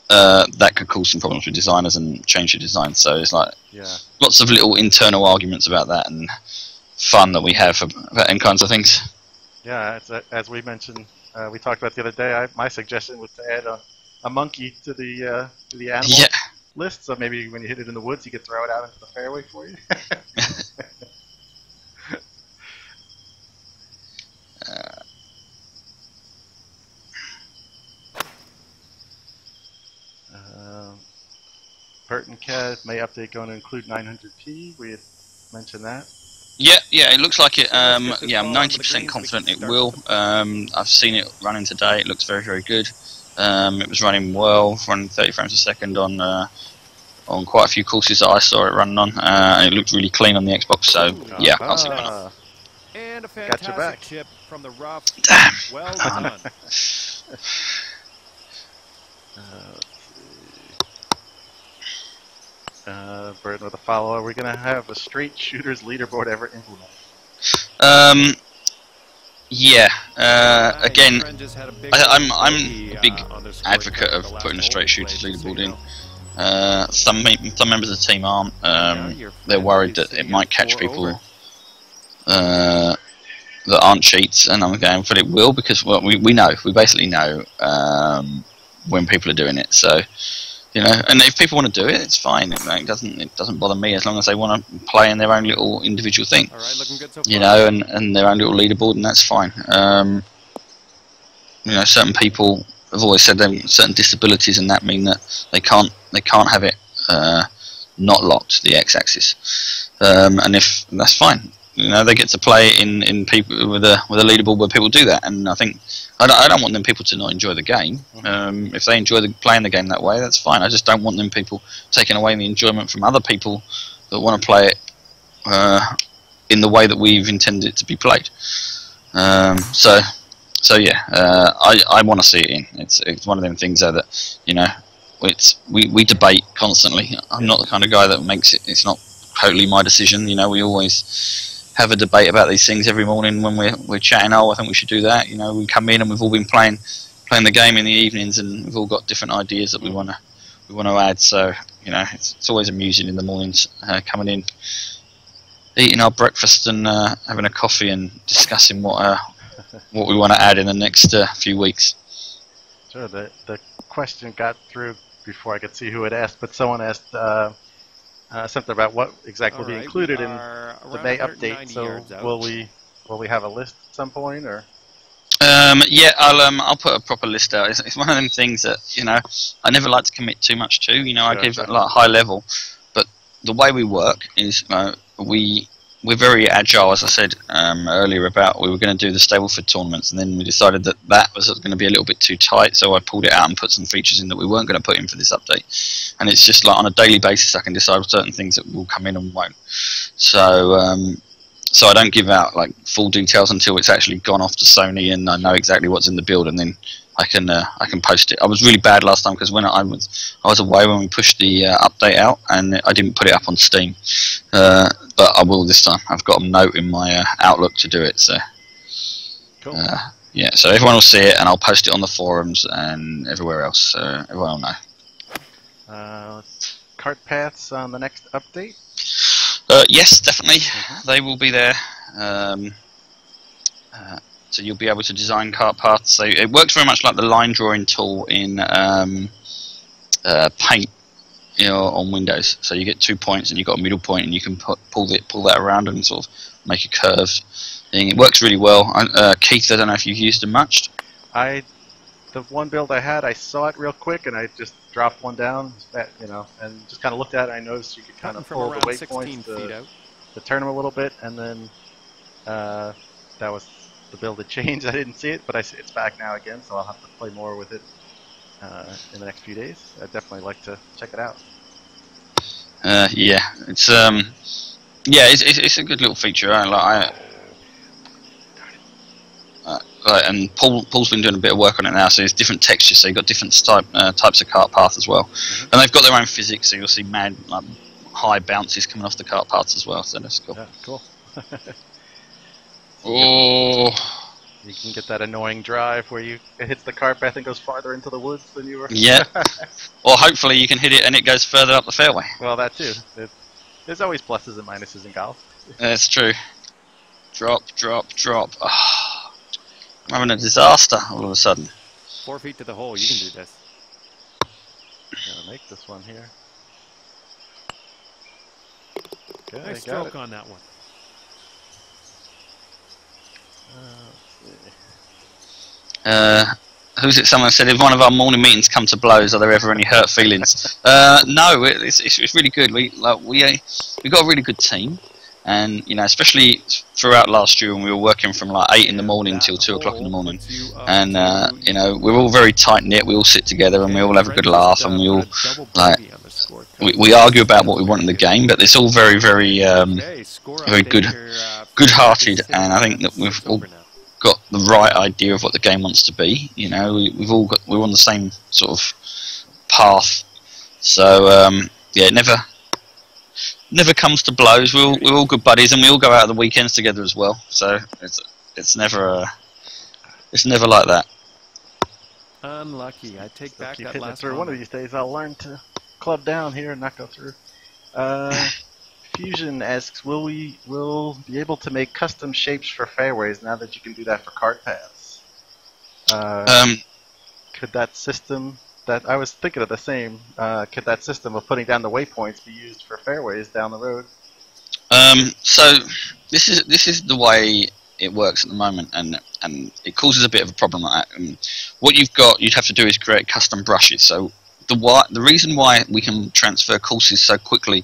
That could cause some problems with designers and change the design. So it's like lots of little internal arguments about that, and fun that we have about them kinds of things. Yeah, it's, as we mentioned, we talked about the other day. My suggestion was to add a monkey to the animal list. So maybe when you hit it in the woods, you could throw it out into the fairway for you. Art and CAD may update going to include 900p. We had mentioned that. Yeah, it looks like it. So let's get this Yeah, I'm ball onto the 90% green so we can confident it start will. with the- I've seen it running today. It looks very, very good. It was running well, running 30 frames a second on quite a few courses that I saw it running on. And it looked really clean on the Xbox. So yeah, I can't see why not. Ah, And a Got your fantastic back. chip from the rough. Damn. Well Oh, no. done. let's see. Burton with a follow. Are we gonna have a straight shooters leaderboard ever implemented? Yeah. Your Again, friend just had a big I'm bogey, a big on their scorecard advocate of the last putting a hole straight we shooters played, leaderboard so you in. know. Some members of the team aren't. Your They're friend worried is that sitting it might at catch 4 people over. that aren't cheats, and I'm going, but it will, because well, we know, we basically know when people are doing it. So you know, and if people want to do it, it's fine. It doesn't bother me, as long as they want to play in their own little individual thing. All right, looking good so far. You know, and their own little leaderboard, and that's fine. You know, certain people have always said they have certain disabilities, and that mean that they can't have it not locked, the x-axis, and if that's fine, you know, they get to play in people with a leaderboard where people do that, and I think I don't want them people to not enjoy the game. If they enjoy playing the game that way, that's fine. I just don't want them people taking away the enjoyment from other people that want to play it in the way that we've intended it to be played. So yeah, I want to see it in. It's one of them things though that, you know, we debate constantly. I'm not the kind of guy that makes it. It's not totally my decision. You know, we always have a debate about these things every morning when we're chatting. Oh, I think we should do that. You know, we come in and we've all been playing the game in the evenings, and we've all got different ideas that we want to add. So you know, it's always amusing in the mornings, coming in, eating our breakfast and having a coffee and discussing what we want to add in the next few weeks. Sure. The question got through before I could see who had asked, but someone asked something about what exactly will be included in the May update. So will we have a list at some point, or? Yeah, I'll put a proper list out. It's one of them things that, you know, I never like to commit too much to. You know, I give it like high level, but the way we work is we're very agile, as I said earlier about we were going to do the Stableford tournaments, and then we decided that was going to be a little bit too tight, so I pulled it out and put some features in that we weren't going to put in for this update. And it's just like on a daily basis I can decide certain things that will come in and won't. So I don't give out like full details until it's actually gone off to Sony and I know exactly what's in the build, and then I can post it. I was really bad last time because when I was away when we pushed the update out, and I didn't put it up on Steam. But I will this time. I've got a note in my Outlook to do it. So Cool. yeah, so everyone will see it, and I'll post it on the forums and everywhere else, so everyone will know. Cart paths on the next update? Yes, definitely. They will be there. So you'll be able to design cart paths. So it works very much like the line drawing tool in Paint, you know, on Windows. So you get 2 points and you've got a middle point, and you can pull that around and sort of make a curved thing. It works really well. Keith, I don't know if you've used it much. The one build I had, I saw it real quick, and I just dropped one down, you know, and just kind of looked at it. I noticed you could kind of pull the waypoints to turn them a little bit, and then that was the build that changed. I didn't see it, but it's back now again, so I'll have to play more with it in the next few days. I'd definitely like to check it out. Yeah, it's a good little feature. And Paul's been doing a bit of work on it now, so there's different textures, so you've got different types of cart path as well. And they've got their own physics, so you'll see mad high bounces coming off the cart paths as well, so that's cool. Yeah, cool. Oh, you can get that annoying drive where it hits the cart path and goes farther into the woods than you were. yeah. Or hopefully you can hit it and it goes further up the fairway. Well, that too. There's always pluses and minuses in golf. That's true. Drop. Oh, I'm having a disaster all of a sudden. 4 feet to the hole. You can do this. Gotta make this one here. Okay, Nice got stroke it. on that one. Let's see. who's it? Someone said, if one of our morning meetings come to blows, are there ever any hurt feelings? No, it's really good. We got a really good team, and you know, especially throughout last year when we were working from like 8 in the morning till 2 o'clock in the morning, and you know, we're all very tight knit. We all sit together and we all have a good laugh, and we all like we argue about what we want in the game, but it's all very very good-hearted, and I think that we've all got the right idea of what the game wants to be. You know, we're on the same sort of path. So yeah, it never comes to blows. We're all good buddies, and we all go out on the weekends together as well. So it's never like that. Unlucky. I take back Keep that hitting it last through. One of these days, I'll learn to club down here and not go through. Fusion asks, will be able to make custom shapes for fairways now that you can do that for cart paths? Could that system, that I was thinking of the same, could that system of putting down the waypoints be used for fairways down the road? So this is the way it works at the moment, and it causes a bit of a problem like that. What you'd have to do is create custom brushes. So the reason why we can transfer courses so quickly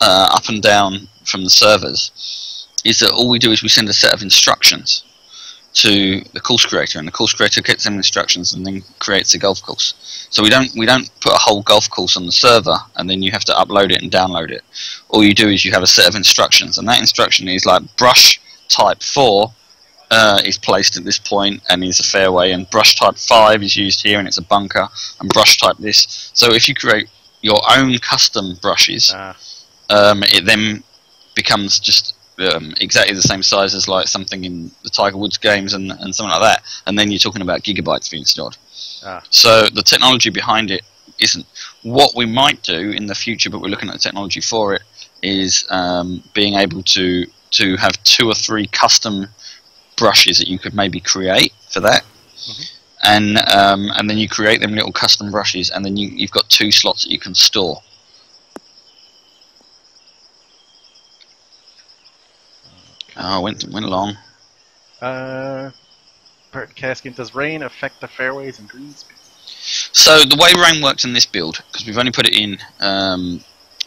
up and down from the servers is that all we do is we send a set of instructions to the course creator, and the course creator gets them instructions and then creates a golf course. So we don't put a whole golf course on the server and then you have to upload it and download it. All you do is you have a set of instructions, and that instruction is like brush type 4 is placed at this point and is a fairway, and brush type 5 is used here and it's a bunker, and brush type this. So if you create your own custom brushes, it then becomes just exactly the same size as like something in the Tiger Woods games and something like that, and then you're talking about gigabytes being stored. So the technology behind it isn't. What we might do in the future, but we're looking at the technology for it, is being able to have 2 or 3 custom brushes that you could maybe create for that. And then you create them little custom brushes, and then you've got 2 slots that you can store. Oh, went along. Bert Caskin, does rain affect the fairways and greens? So the way rain works in this build, because we've only put it in,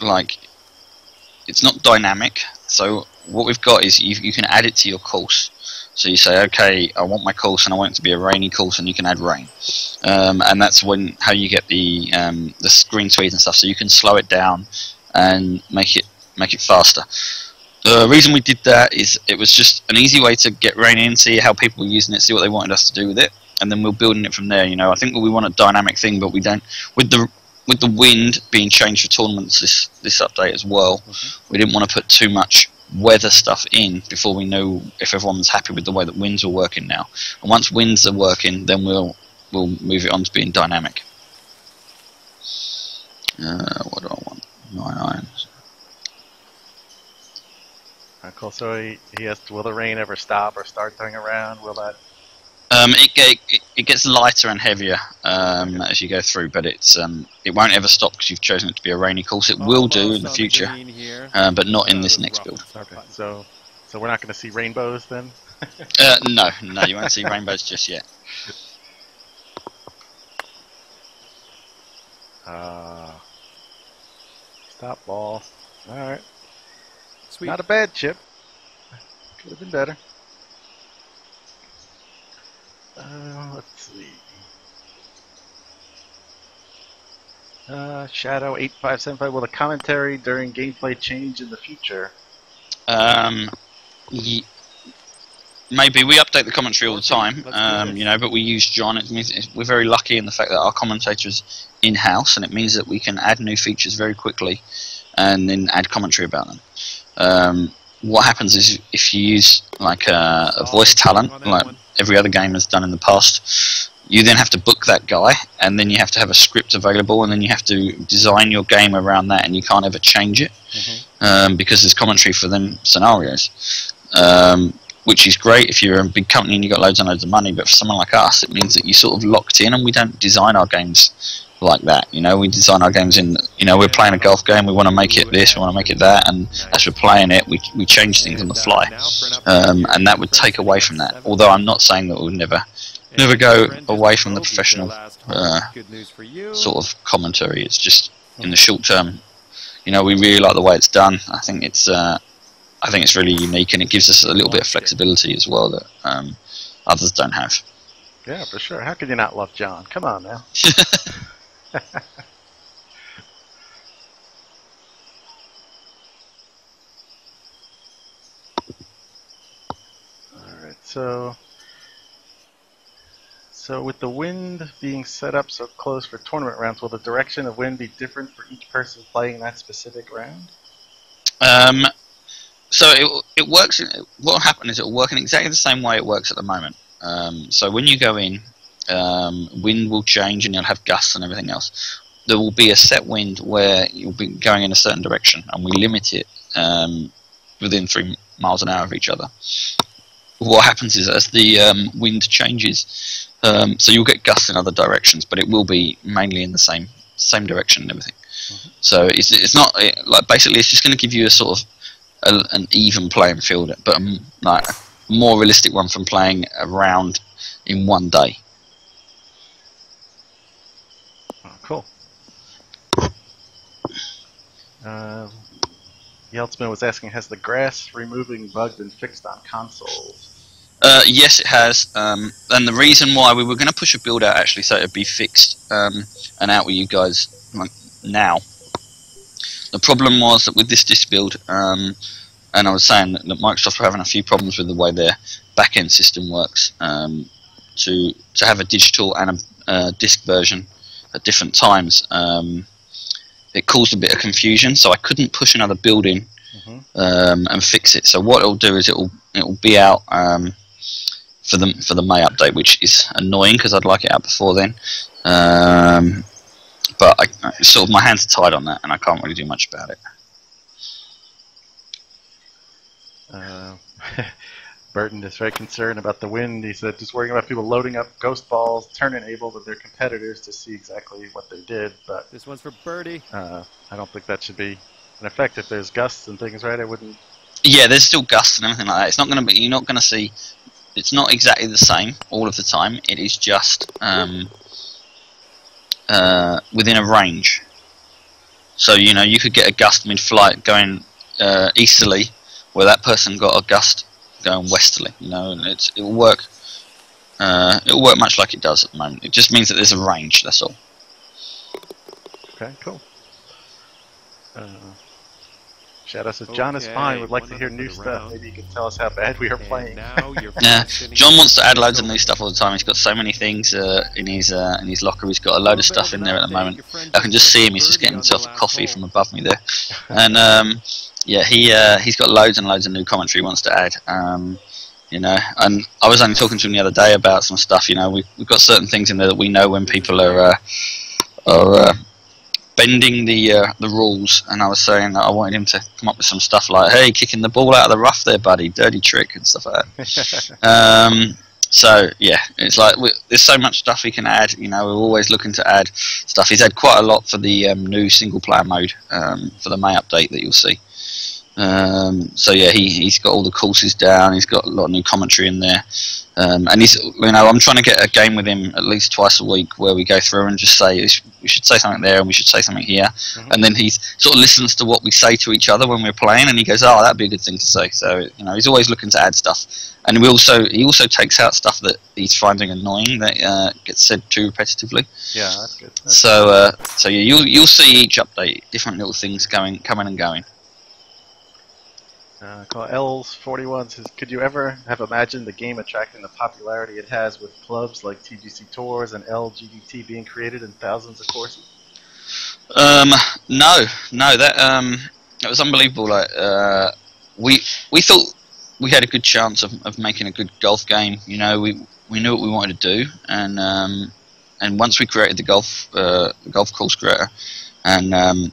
like, it's not dynamic. So what we've got is you can add it to your course. So you say, okay, I want my course and I want it to be a rainy course, and you can add rain, and that's how you get the screen speed and stuff. So you can slow it down and make it faster. The reason we did that is it was just an easy way to get rain in, see how people were using it, see what they wanted us to do with it, and then we're building it from there. You know, I think we want a dynamic thing, but we don't. With the wind being changed for tournaments this update as well, we didn't want to put too much weather stuff in before we know if everyone's happy with the way that winds are working now. And once winds are working, then we'll move it on to being dynamic. What do I want? 9 irons. Cool. So he asked, will the rain ever stop or start turning around? Will that? It gets lighter and heavier as you go through, but it won't ever stop because you've chosen it to be a rainy course. It will do in the future, but not in this next build. Okay. So we're not going to see rainbows then? No, you won't see rainbows just yet. Stop ball. All right. Sweet. Not a bad chip. Could have been better. Let's see. Shadow 8575. Will the commentary during gameplay change in the future? Maybe. We update the commentary all the time, you know, but we use John. We're very lucky in the fact that our commentator is in-house, and it means that we can add new features very quickly and then add commentary about them. What happens is if you use like a voice talent, like every other game has done in the past, you then have to book that guy, and then you have to have a script available, and then you have to design your game around that, and you can't ever change it because there's commentary for them scenarios, which is great if you're a big company and you've got loads and loads of money. But for someone like us, it means that you're sort of locked in, and we don't design our games like that. You know, we design our games in, you know, we're playing a golf game, we want to make it this, we want to make it that, and as we're playing it, we change things on the fly, and that would take away from that. Although I'm not saying that we'll never never go Friend away just from the broke professional their last hole. Good news for you. sort of commentary. It's just in the short term, we really like the way it's done. I think it's really unique, and it gives us a little bit of flexibility as well that others don't have. Yeah, for sure. How could you not love John? Come on now. Alright, so with the wind being set up so close for tournament rounds, will the direction of wind be different for each person playing that specific round? So it works. What will happen is it will work in exactly the same way it works at the moment. So when you go in, wind will change and you'll have gusts and everything else. There will be a set wind where you'll be going in a certain direction, and we limit it within 3 miles an hour of each other. What happens is as the wind changes, so you'll get gusts in other directions, but it will be mainly in the same direction and everything. Mm-hmm. So it's not like basically it's just going to give you a sort of an even playing field, but like a more realistic one from playing a round in one day. Oh, cool. Yeltsman was asking, has the grass removing bug been fixed on consoles? Yes, it has, and the reason why we were going to push a build out actually so it'd be fixed and out with you guys now. The problem was that with this disk build, and I was saying that Microsoft were having a few problems with the way their back-end system works. To have a digital and a disk version at different times, it caused a bit of confusion. So I couldn't push another build in and fix it. So what it'll do is it'll be out for the May update, which is annoying because I'd like it out before then. But sort of my hands are tied on that, and I can't really do much about it. Burton is very concerned about the wind. He said, just worrying about people loading up ghost balls, turn enabled with their competitors to see exactly what they did. But this one's for Birdie. I don't think that should be an effect if there's gusts and things, right? I wouldn't. Yeah, there's still gusts and everything like that. It's not going to be. You're not going to see. It's not exactly the same all of the time. It is just within a range. So you could get a gust mid-flight going easterly, where that person got a gust going westerly. And it'll work. It'll work much like it does at the moment. It just means that there's a range. That's all. Okay, cool. Shadow says, John is fine, would like to hear new stuff. Maybe you could tell us how bad we are playing. Yeah, John wants to add loads of new stuff all the time. He's got so many things in his locker. He's got a load of stuff in there at the moment. I can just see him. He's just getting himself a coffee from above me there. And yeah, he's got loads and loads of new commentary he wants to add. And I was only talking to him the other day about some stuff. We've got certain things in there that we know when people are bending the rules, and I was saying that I wanted him to come up with some stuff like, hey, kicking the ball out of the rough there, buddy, dirty trick, and stuff like that. So yeah, it's like there's so much stuff he can add. We're always looking to add stuff. He's had quite a lot for the new single player mode for the May update that you'll see. So yeah, he's got all the courses down. He's got a lot of new commentary in there, and he's I'm trying to get a game with him at least twice a week where we go through and just say we should say something there and we should say something here, and then he sort of listens to what we say to each other when we're playing, and he goes, oh, that'd be a good thing to say. So he's always looking to add stuff, and he also takes out stuff that he's finding annoying that gets said too repetitively. Yeah, that's good. So yeah, you'll see each update different little things coming and going. L's41 says, could you ever have imagined the game attracting the popularity it has with clubs like TGC Tours and LGDT being created in thousands of courses? No, that was unbelievable. Like we thought we had a good chance of making a good golf game. We knew what we wanted to do, and once we created the golf course creator, and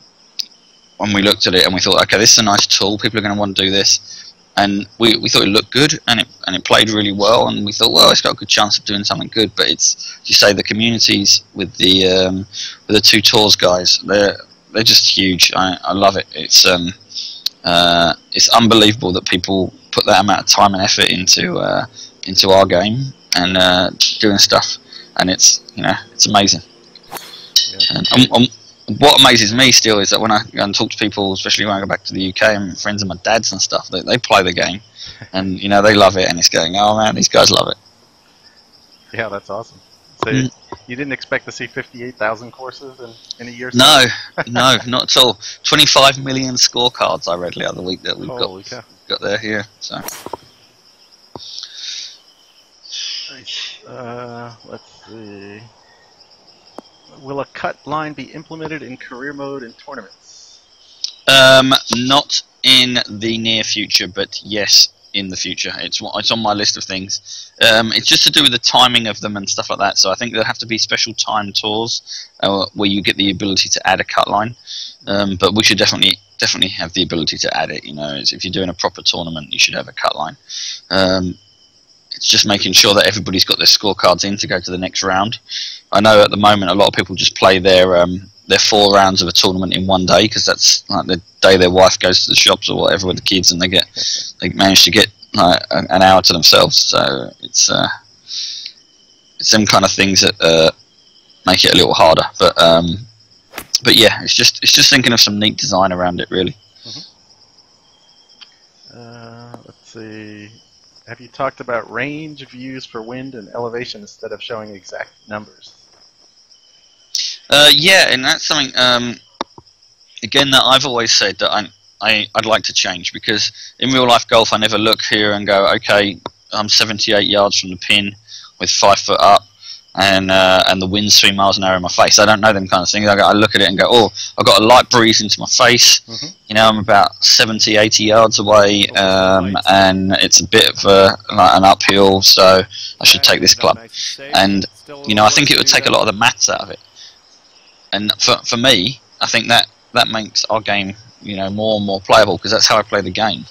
when we looked at it and we thought, okay, this is a nice tool, people are going to want to do this, and we thought it looked good and it played really well, and we thought, well, it's got a good chance of doing something good. But it's, as you say, the communities with the two tours guys, they're just huge. I love it. It's unbelievable that people put that amount of time and effort into our game, and doing stuff, and it's it's amazing. Yeah. And what amazes me still is that when I go and talk to people, especially when I go back to the UK and friends of my dad's and stuff, they play the game, and they love it, and it's going, oh man, these guys love it. Yeah, that's awesome. So you didn't expect to see 58,000 courses in a year's No, time? no, not at all. 25 million scorecards I read the other week that we've Holy cow. got there here. So let's see. Will a cut line be implemented in career mode in tournaments? not in the near future, but yes, in the future. It's on my list of things. It's just to do with the timing of them and stuff like that. So I think there'll have to be special time tours where you get the ability to add a cut line. But we should definitely have the ability to add it. If you're doing a proper tournament, you should have a cut line. It's just making sure that everybody's got their scorecards in to go to the next round. I know at the moment a lot of people just play their 4 rounds of a tournament in one day, because that's like the day their wife goes to the shops or whatever with the kids, and they manage to get like an hour to themselves. So it's them kind of things that make it a little harder. But yeah, it's just thinking of some neat design around it, really. Let's see. Have you talked about range views for wind and elevation instead of showing exact numbers? Yeah, and that's something again that I've always said that I'd like to change, because in real life golf I never look here and go, okay, I'm 78 yards from the pin with 5 foot up, and the wind's 3 miles an hour in my face. I don't know them kind of things. I look at it and go, oh, I've got a light breeze into my face. I'm about 70, 80 yards away, and it's a bit of an uphill, so I should take this club. And I think it would take a lot of the maths out of it. And for me, I think that makes our game, more and more playable, because that's how I play the game.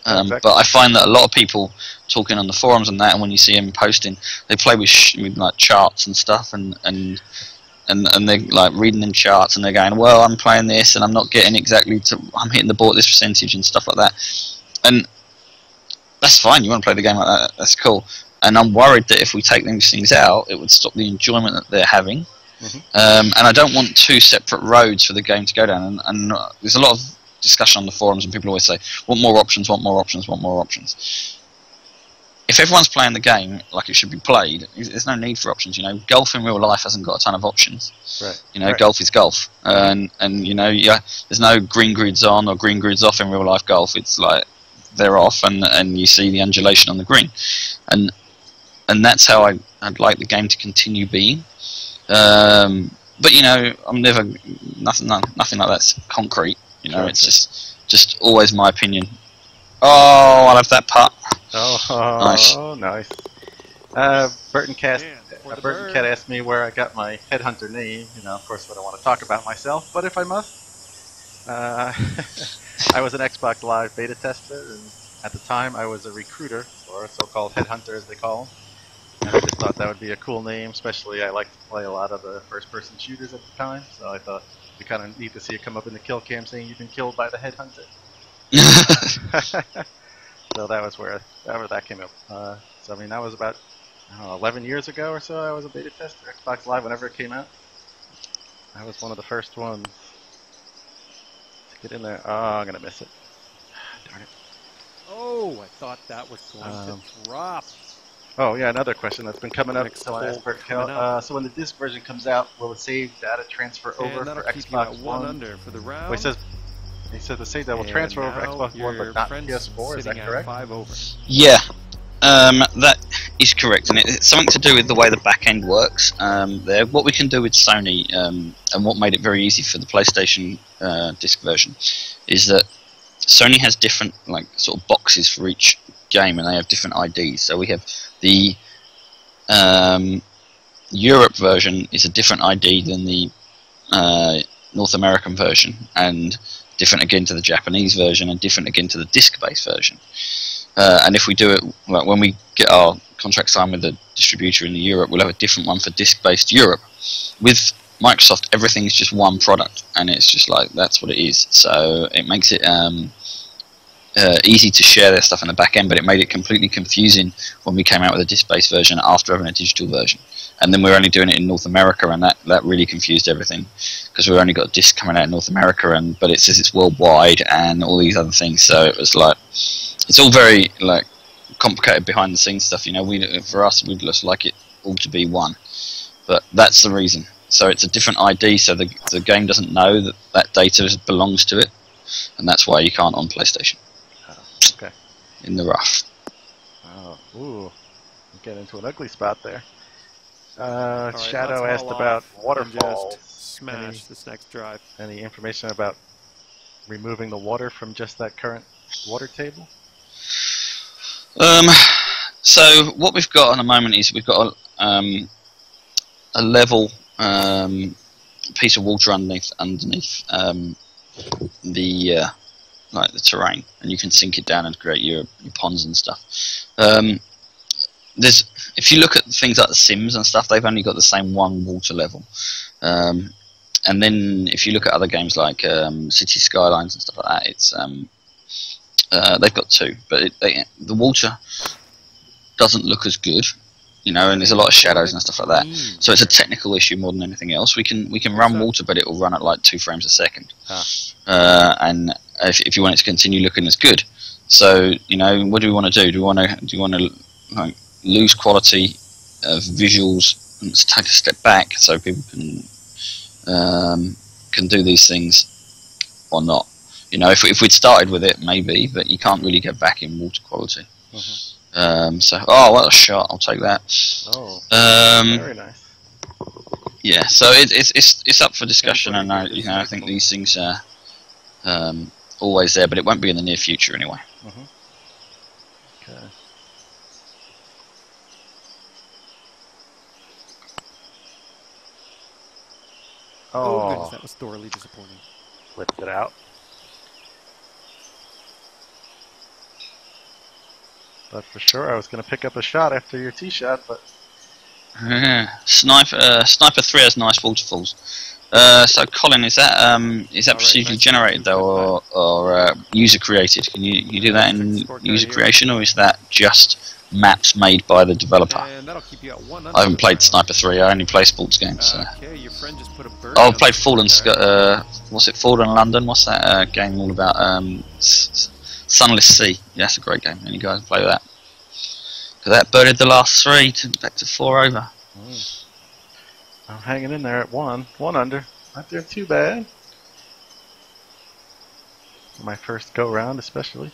Exactly. But I find that a lot of people talking on the forums and that, and when you see them posting, they play with like charts and stuff, and they're like reading them charts, and they're going, well, I'm playing this, and I'm not getting exactly I'm hitting the ball at this percentage and stuff like that. And that's fine. You want to play the game like that? That's cool. And I'm worried that if we take these things out, it would stop the enjoyment that they're having. And I don't want 2 separate roads for the game to go down. And there's a lot of discussion on the forums, and people always say, want more options, want more options, want more options. If everyone's playing the game like it should be played, there's no need for options. Golf in real life hasn't got a ton of options. Right. Golf is golf, and there's no green grids on or green grids off in real life golf. It's like they're off, and you see the undulation on the green, and that's how I'd like the game to continue being. But I'm never nothing like that's concrete. Sure. It's just always my opinion. Oh, I love that putt. Oh, nice. Burton Cat asked me where I got my headhunter name. Of course, I don't want to talk about myself, but if I must, I was an Xbox Live beta tester, and at the time I was a recruiter, or a so-called headhunter as they call them. And I just thought that would be a cool name, especially I like to play a lot of the first-person shooters at the time, so I thought it'd be kind of neat to see it come up in the kill cam saying you've been killed by the headhunter. So that was where that came up. So that was about 11 years ago or so. I was a beta tester, Xbox Live, whenever it came out. I was one of the first ones to get in there. Oh, I'm gonna miss it. Darn it. Oh, I thought that was going to drop. Oh yeah, another question that's been coming up. So when the disc version comes out, will the save data transfer over for Xbox One? Under for the round. Well, he said the save data will transfer over Xbox One, but not PS4. Is that correct? 5 over. Yeah, that is correct, and it's something to do with the way the back end works. What we can do with Sony, and what made it very easy for the PlayStation disc version, is that Sony has different sort of boxes for each game, and they have different IDs. So we have the Europe version is a different ID than the North American version, and different again to the Japanese version, and different again to the disc-based version. And if we do it, when we get our contract signed with the distributor in Europe, we'll have a different one for disc-based Europe. With Microsoft, everything's just one product, and it's just that's what it is. So it makes it easy to share their stuff in the back end, but it made it completely confusing when we came out with a disk-based version after having a digital version. And then we were only doing it in North America, and that really confused everything, because we've only got disc coming out in North America, but it says it's worldwide and all these other things. So it was like, it's all very like complicated behind the scenes stuff. You know, for us, we'd just like it all to be one, but that's the reason. So it's a different ID, so the game doesn't know that data belongs to it, and that's why you can't on PlayStation. Okay. In the rough. Oh, ooh, we get into an ugly spot there. Right, Shadow let's asked haul about off and waterfalls. just smash this next drive. Any information about removing the water from just that current water table? So what we've got at the moment is we've got a level piece of water underneath the like the terrain, and you can sink it down and create your ponds and stuff. If you look at things like The Sims and stuff, they've only got the same one water level. And then if you look at other games like City Skylines and stuff like that, it's they've got two, but the water doesn't look as good, you know, and there's a lot of shadows and stuff like that. So it's a technical issue more than anything else. We can run water, but it will run at like 2 frames a second. And if you want it to continue looking as good, so you know, what do we want to do? Do you want to like lose quality of visuals and take a step back so people can do these things, or not? You know, if we'd started with it, maybe, but you can't really get back in water quality. So, what a shot! I'll take that. Oh, very nice. Yeah, so it's up for discussion, and I think these things are always there, but it won't be in the near future anyway. Okay. Oh goodness, that was thoroughly disappointing. Flipped it out. But for sure, I was going to pick up a shot after your tee shot, but... Sniper 3 has nice waterfalls. So Colin, is that procedurally generated though, or user created? Can you do that in user creation, or is that just maps made by the developer? And that'll keep you at 1 I haven't played Sniper 3. I only play sports games. So. Okay, your friend just put a bird I've played Fallen. What's it? Fallen London. What's that game all about? Sunless Sea. Yeah, that's a great game. Any guys play that? That birded the last 3 back to 4 over. I'm hanging in there at 1 under. Not doing too bad. For my first go round, especially.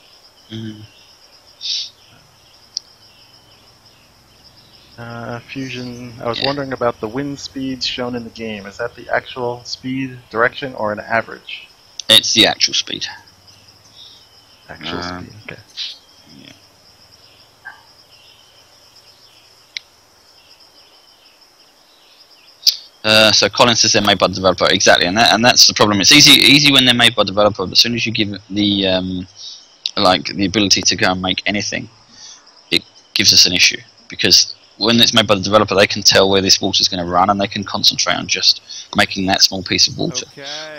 Fusion. I was wondering about the wind speeds shown in the game. Is that the actual speed direction or an average? It's the actual speed. Actual speed. Okay. So Colin says they're made by the developer, exactly, and that's the problem. It's easy when they're made by the developer, but as soon as you give the the ability to go and make anything, it gives us an issue, because when it's made by the developer, they can tell where this water is going to run, and they can concentrate on just making that small piece of water.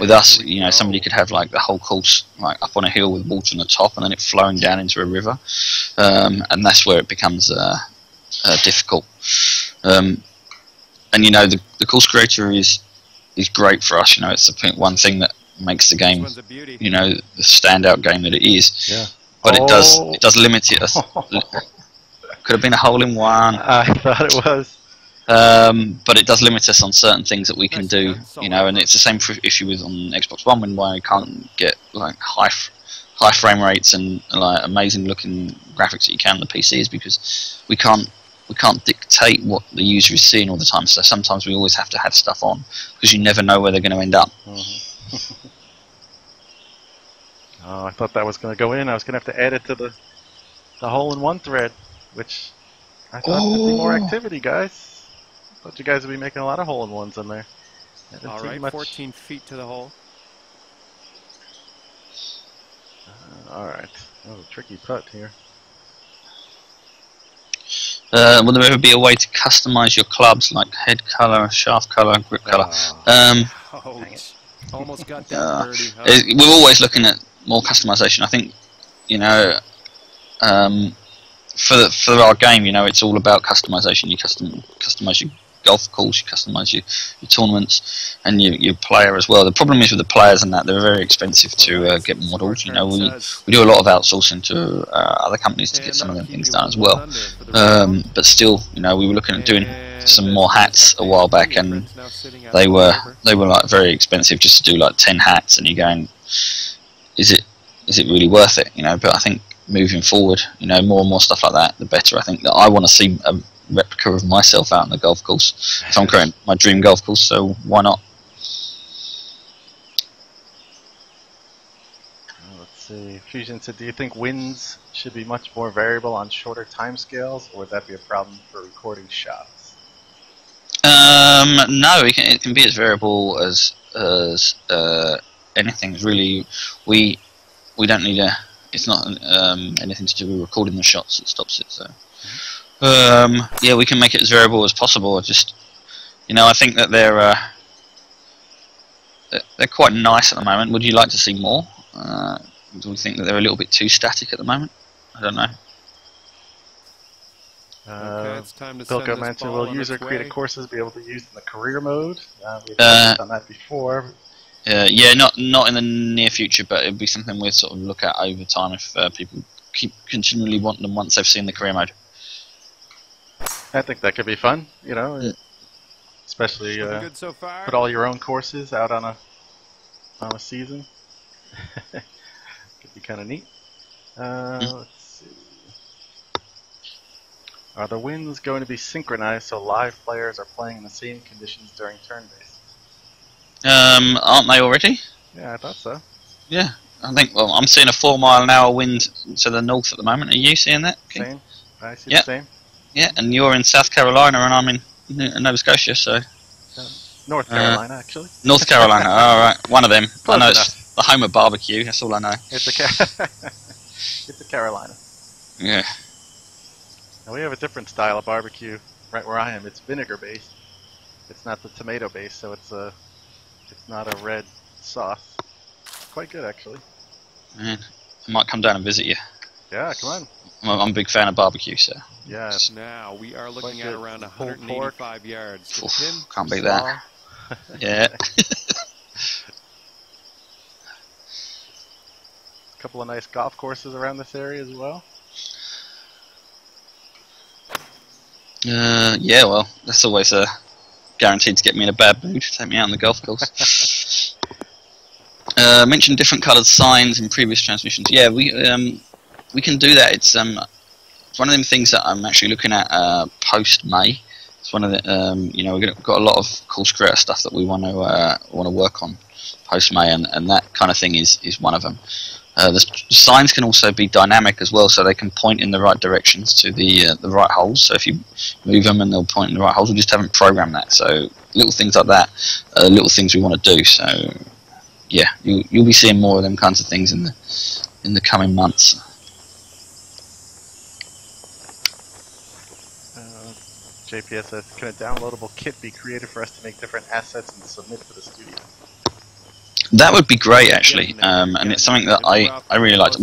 With us, you know, somebody could have like the whole course like up on a hill with water on the top, and then it flowing down into a river, and that's where it becomes difficult. And you know, the course creator is great for us. You know, it's the one thing that makes the game, you know, the standout game that it is. Yeah. But it does limit it. Could have been a hole in one. I thought it was. But it does limit us on certain things that we can do. You know, and it's the same issue with on Xbox One, when why we can't get like high frame rates and like amazing looking graphics that you can on the PC, is because we can't dictate what the user is seeing all the time, so sometimes we always have to have stuff on, because you never know where they're going to end up. Oh, I thought that was going to go in. I was going to have to add it to the hole-in-one thread, which I thought would be more activity, guys. I thought you guys would be making a lot of hole-in-ones in there. Alright, 14 feet to the hole. Alright. Oh, tricky putt here. Will there ever be a way to customize your clubs, like head color, shaft color, grip color? Almost got that birdie. We're always looking at more customization. I think you know, for our game, you know, it's all about customization. You customize your golf course, you customize your tournaments, and your player as well. The problem is with the players and that they're very expensive to get modelled. You know, we do a lot of outsourcing to other companies to get some of them things done as well. But still, you know, we were looking at doing some more hats a while back, and they were like very expensive just to do like 10 hats, and you're going, is it really worth it? You know, but I think moving forward, you know, more and more stuff like that, the better. I think that I want to see a replica of myself out on the golf course. So I'm creating my dream golf course, so why not? Let's see. Fusion said, do you think wins should be much more variable on shorter timescales, or would that be a problem for recording shots? No, it can be as variable as anything. Really, we don't need a. It's not anything to do with recording the shots that stops it. So, yeah, we can make it as variable as possible. I just, you know, I think that they're quite nice at the moment. Would you like to see more? Do we think that they're a little bit too static at the moment? I don't know. Okay, it's time to Bilko send this mentioned, ball will on user its created way. courses be able to use in the career mode? We've done that before. Yeah, not in the near future, but it'd be something we'd sort of look at over time if people continually want them once they've seen the career mode. I think that could be fun, you know, Yeah. especially Looking good so far. put all your own courses out on a season. Could be kind of neat. Let's see. Are the wins going to be synchronized so live players are playing in the same conditions during turn-based? Aren't they already? Yeah, I thought so. Yeah, I think. Well, I'm seeing a 4-mile-an-hour wind to the north at the moment. Are you seeing that? Okay. Same. I see Yeah. the same. Yeah, and you're in South Carolina, and I'm in Nova Scotia, so North Carolina, actually. North Carolina. All right, one of them. Close I know enough. it's the home of barbecue. That's all I know. It's a it's a Carolina. Yeah. Now we have a different style of barbecue right where I am. It's vinegar based. It's not the tomato based, so it's not a red sauce. Quite good, actually. Man, I might come down and visit you. Yeah, come on. I'm a big fan of barbecue, so. Yeah. Now we are looking Quite at good. around Pulled 185 yards. To Oof, pin. can't beat that. Yeah. A couple of nice golf courses around this area as well. Yeah, well, that's always guaranteed to get me in a bad mood. Take me out on the golf course. Mentioned different coloured signs in previous transmissions. Yeah, we can do that. It's one of them things that I'm actually looking at post May. It's one of the you know, we've got a lot of course creator stuff that we want to work on post May, and that kind of thing is one of them. The signs can also be dynamic as well, so they can point in the right directions to the right holes. So if you move them and they'll point in the right holes, we just haven't programmed that. So little things like that, little things we want to do. So yeah, you'll be seeing more of them kinds of things in the coming months. JPS says, can a downloadable kit be created for us to make different assets and submit to the studio? That would be great, actually, and it's something that I really like.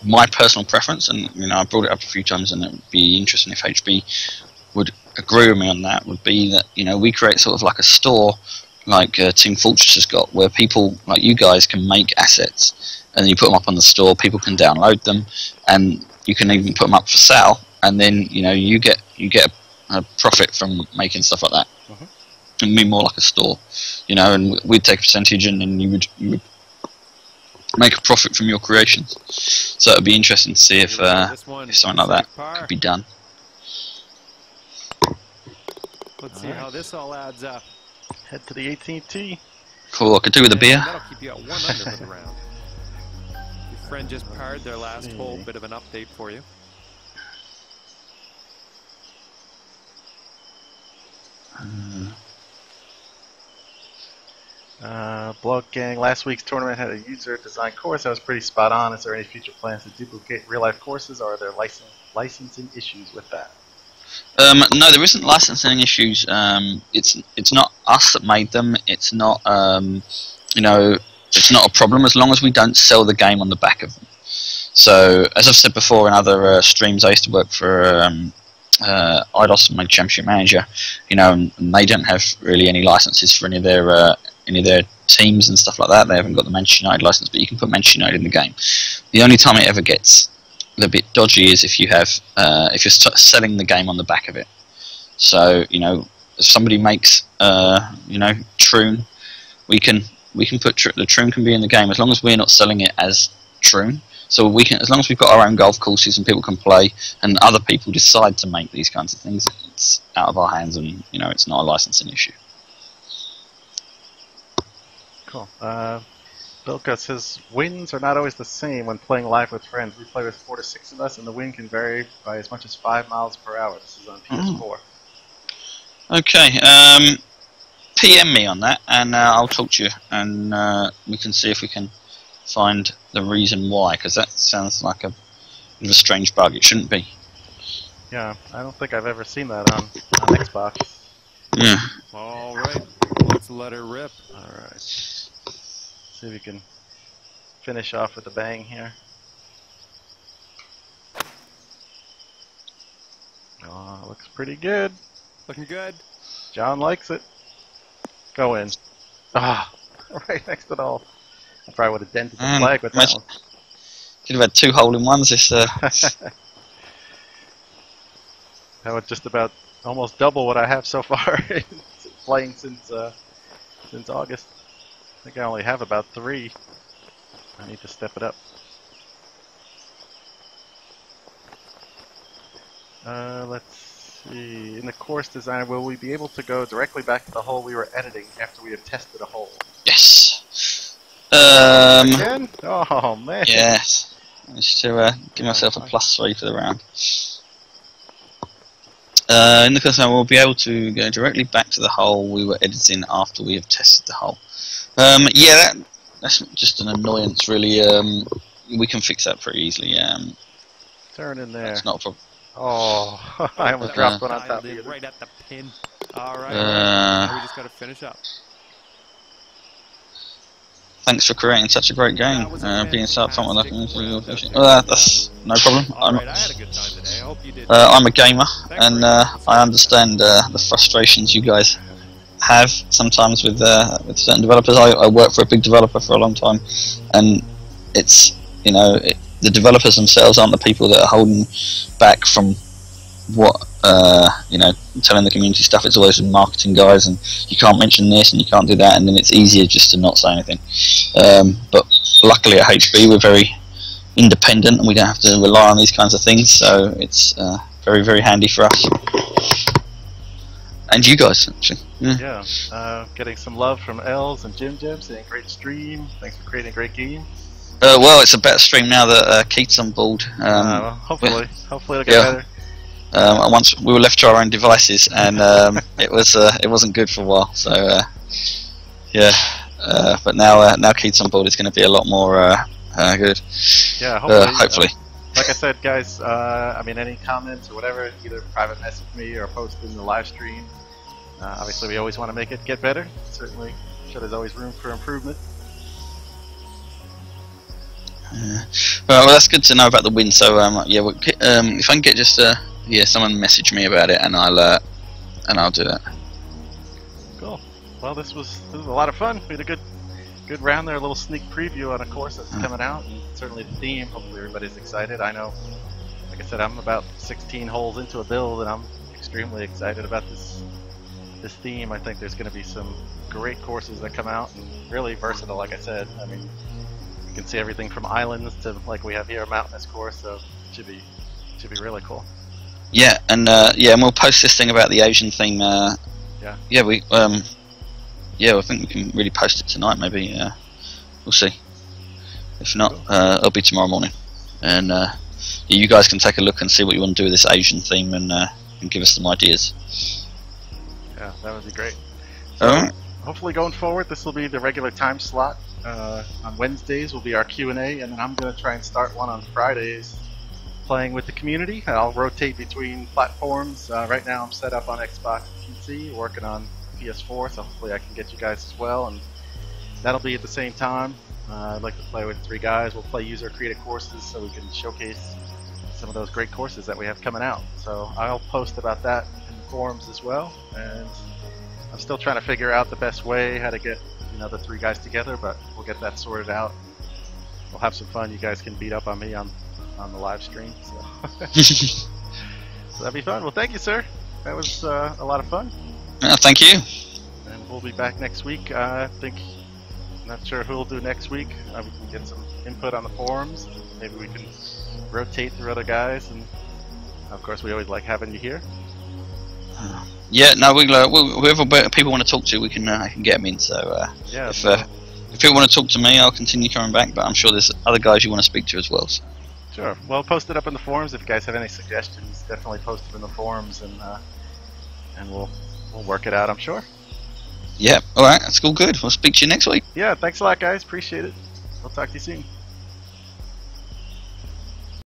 My personal preference, and you know, I brought it up a few times, and it would be interesting if HB would agree with me on that. Would be that, you know, we create sort of like a store, like Team Fortress has got, where people like you guys can make assets, and then you put them up on the store. People can download them, and you can even put them up for sale, and then you know you get a profit from making stuff like that. And be more like a store, you know, and we'd take a percentage, and then you would make a profit from your creations. So it'd be interesting to see if something like that could be done. Let's see how this all adds up. Head to the 18th tee. Cool, I could do with a beer. That'll keep you at 1 under for the round. Your friend just parred their last hole. Bit of an update for you. Blog Gang, last week's tournament had a user design course that was pretty spot on. Is there any future plans to duplicate real life courses, or are there licensing issues with that? No, there isn't licensing issues. It's not us that made them. It's not you know, it's not a problem as long as we don't sell the game on the back of them. So, as I've said before in other streams, I used to work for IDOS, my Championship Manager, you know, and they don't have really any licenses for any of their teams and stuff like that. They haven't got the Manchester United license, but you can put Manchester United in the game. The only time it ever gets a bit dodgy is if you have if you're selling the game on the back of it. So, you know, if somebody makes you know, Troon, we can put the Troon can be in the game as long as we're not selling it as Troon. So we can, as long as we've got our own golf courses and people can play, and other people decide to make these kinds of things, it's out of our hands, and you know, it's not a licensing issue. Cool. Bilka says wins are not always the same when playing live with friends. We play with 4 to 6 of us, and the wind can vary by as much as 5 miles per hour. This is on PS4. Okay. PM me on that, and I'll talk to you, and we can see if we can find the reason why, because that sounds like a bit of a strange bug. It shouldn't be. Yeah, I don't think I've ever seen that on Xbox. Yeah. All right, let's let her rip. Alright. See if we can finish off with a bang here. Oh, looks pretty good. Looking good. John likes it. Go in. Ah, right next to the hole. I probably would have dented the flag with that one. Could have had 2 hole-in-ones. This. That would just about almost double what I have so far playing since August. I think I only have about 3. I need to step it up. Let's see. In the course design, will we be able to go directly back to the hole we were editing after we have tested a hole? Yes. Again? Oh man. Yes. I managed to give myself a +3 for the round. In the course, I will be able to go directly back to the hole we were editing after we have tested the hole. Yeah, that's just an annoyance, really. We can fix that pretty easily. Turn in there. That's not a problem. Oh, I almost dropped one on top of you. Right at the pin. All right. Now we just got to finish up. Thanks for creating such a great game. Being so upfront with that. That's no problem. Alright, I had a good time today. I hope you did. I'm a gamer, and I understand the frustrations you guys have sometimes with certain developers. I worked for a big developer for a long time, and it's, you know, the developers themselves aren't the people that are holding back from what you know, telling the community stuff. It's always the marketing guys, and you can't mention this and you can't do that, and then it's easier just to not say anything. But luckily at HB we're very independent and we don't have to rely on these kinds of things, so it's very, very handy for us. And you guys, actually. Yeah. Getting some love from Els and Jim saying great stream. Thanks for creating a great game. Well, it's a better stream now that Keith's on board. Hopefully it'll get better. Once we were left to our own devices, and it wasn't good for a while. So yeah, but now Keith's on board, it's going to be a lot more good. Yeah, hopefully. Like I said, guys, I mean, any comments or whatever, either private message me or post in the live stream. Obviously, we always want to make it get better. Certainly, sure, there's always room for improvement. Well, that's good to know about the win. So yeah, if I can get just someone message me about it, and I'll do that. Cool. Well, this was a lot of fun. We had a good round there. A little sneak preview on a course that's coming out, and certainly the theme. Hopefully, everybody's excited. I know, like I said, I'm about 16 holes into a build, and I'm extremely excited about this theme. I think there's going to be some great courses that come out, and really versatile. Like I said, I mean, you can see everything from islands to, like we have here, a mountainous course. So it should be really cool. Yeah, and and we'll post this thing about the Asian theme. Yeah, we I think we can really post it tonight. Maybe we'll see. If not, it'll be tomorrow morning. And you guys can take a look and see what you want to do with this Asian theme, and give us some ideas. Yeah, that would be great. So, all right. Hopefully, going forward, this will be the regular time slot. On Wednesdays will be our Q&A, and then I'm going to try and start one on Fridays, playing with the community. I'll rotate between platforms. Right now I'm set up on Xbox PC, working on PS4, so hopefully I can get you guys as well, and that'll be at the same time. I'd like to play with 3 guys. We'll play user-created courses so we can showcase some of those great courses that we have coming out. So I'll post about that in the forums as well. And I'm still trying to figure out the best way how to get the 3 guys together, but we'll get that sorted out. We'll have some fun. You guys can beat up on me on the live stream. So. So that'd be fun. Well, thank you, sir. That was a lot of fun. Thank you. And we'll be back next week. I think, not sure who we'll do next week. We can get some input on the forums. Maybe we can rotate through other guys. And of course, we always like having you here. Yeah, no, whoever people want to talk to, I can get them in. So yeah. If people want to talk to me, I'll continue coming back. But I'm sure there's other guys you want to speak to as well. So. Sure. Well, post it up in the forums. If you guys have any suggestions, definitely post it in the forums, and we'll work it out, I'm sure. Yeah. All right. That's all good. We'll speak to you next week. Yeah. Thanks a lot, guys. Appreciate it. We'll talk to you soon.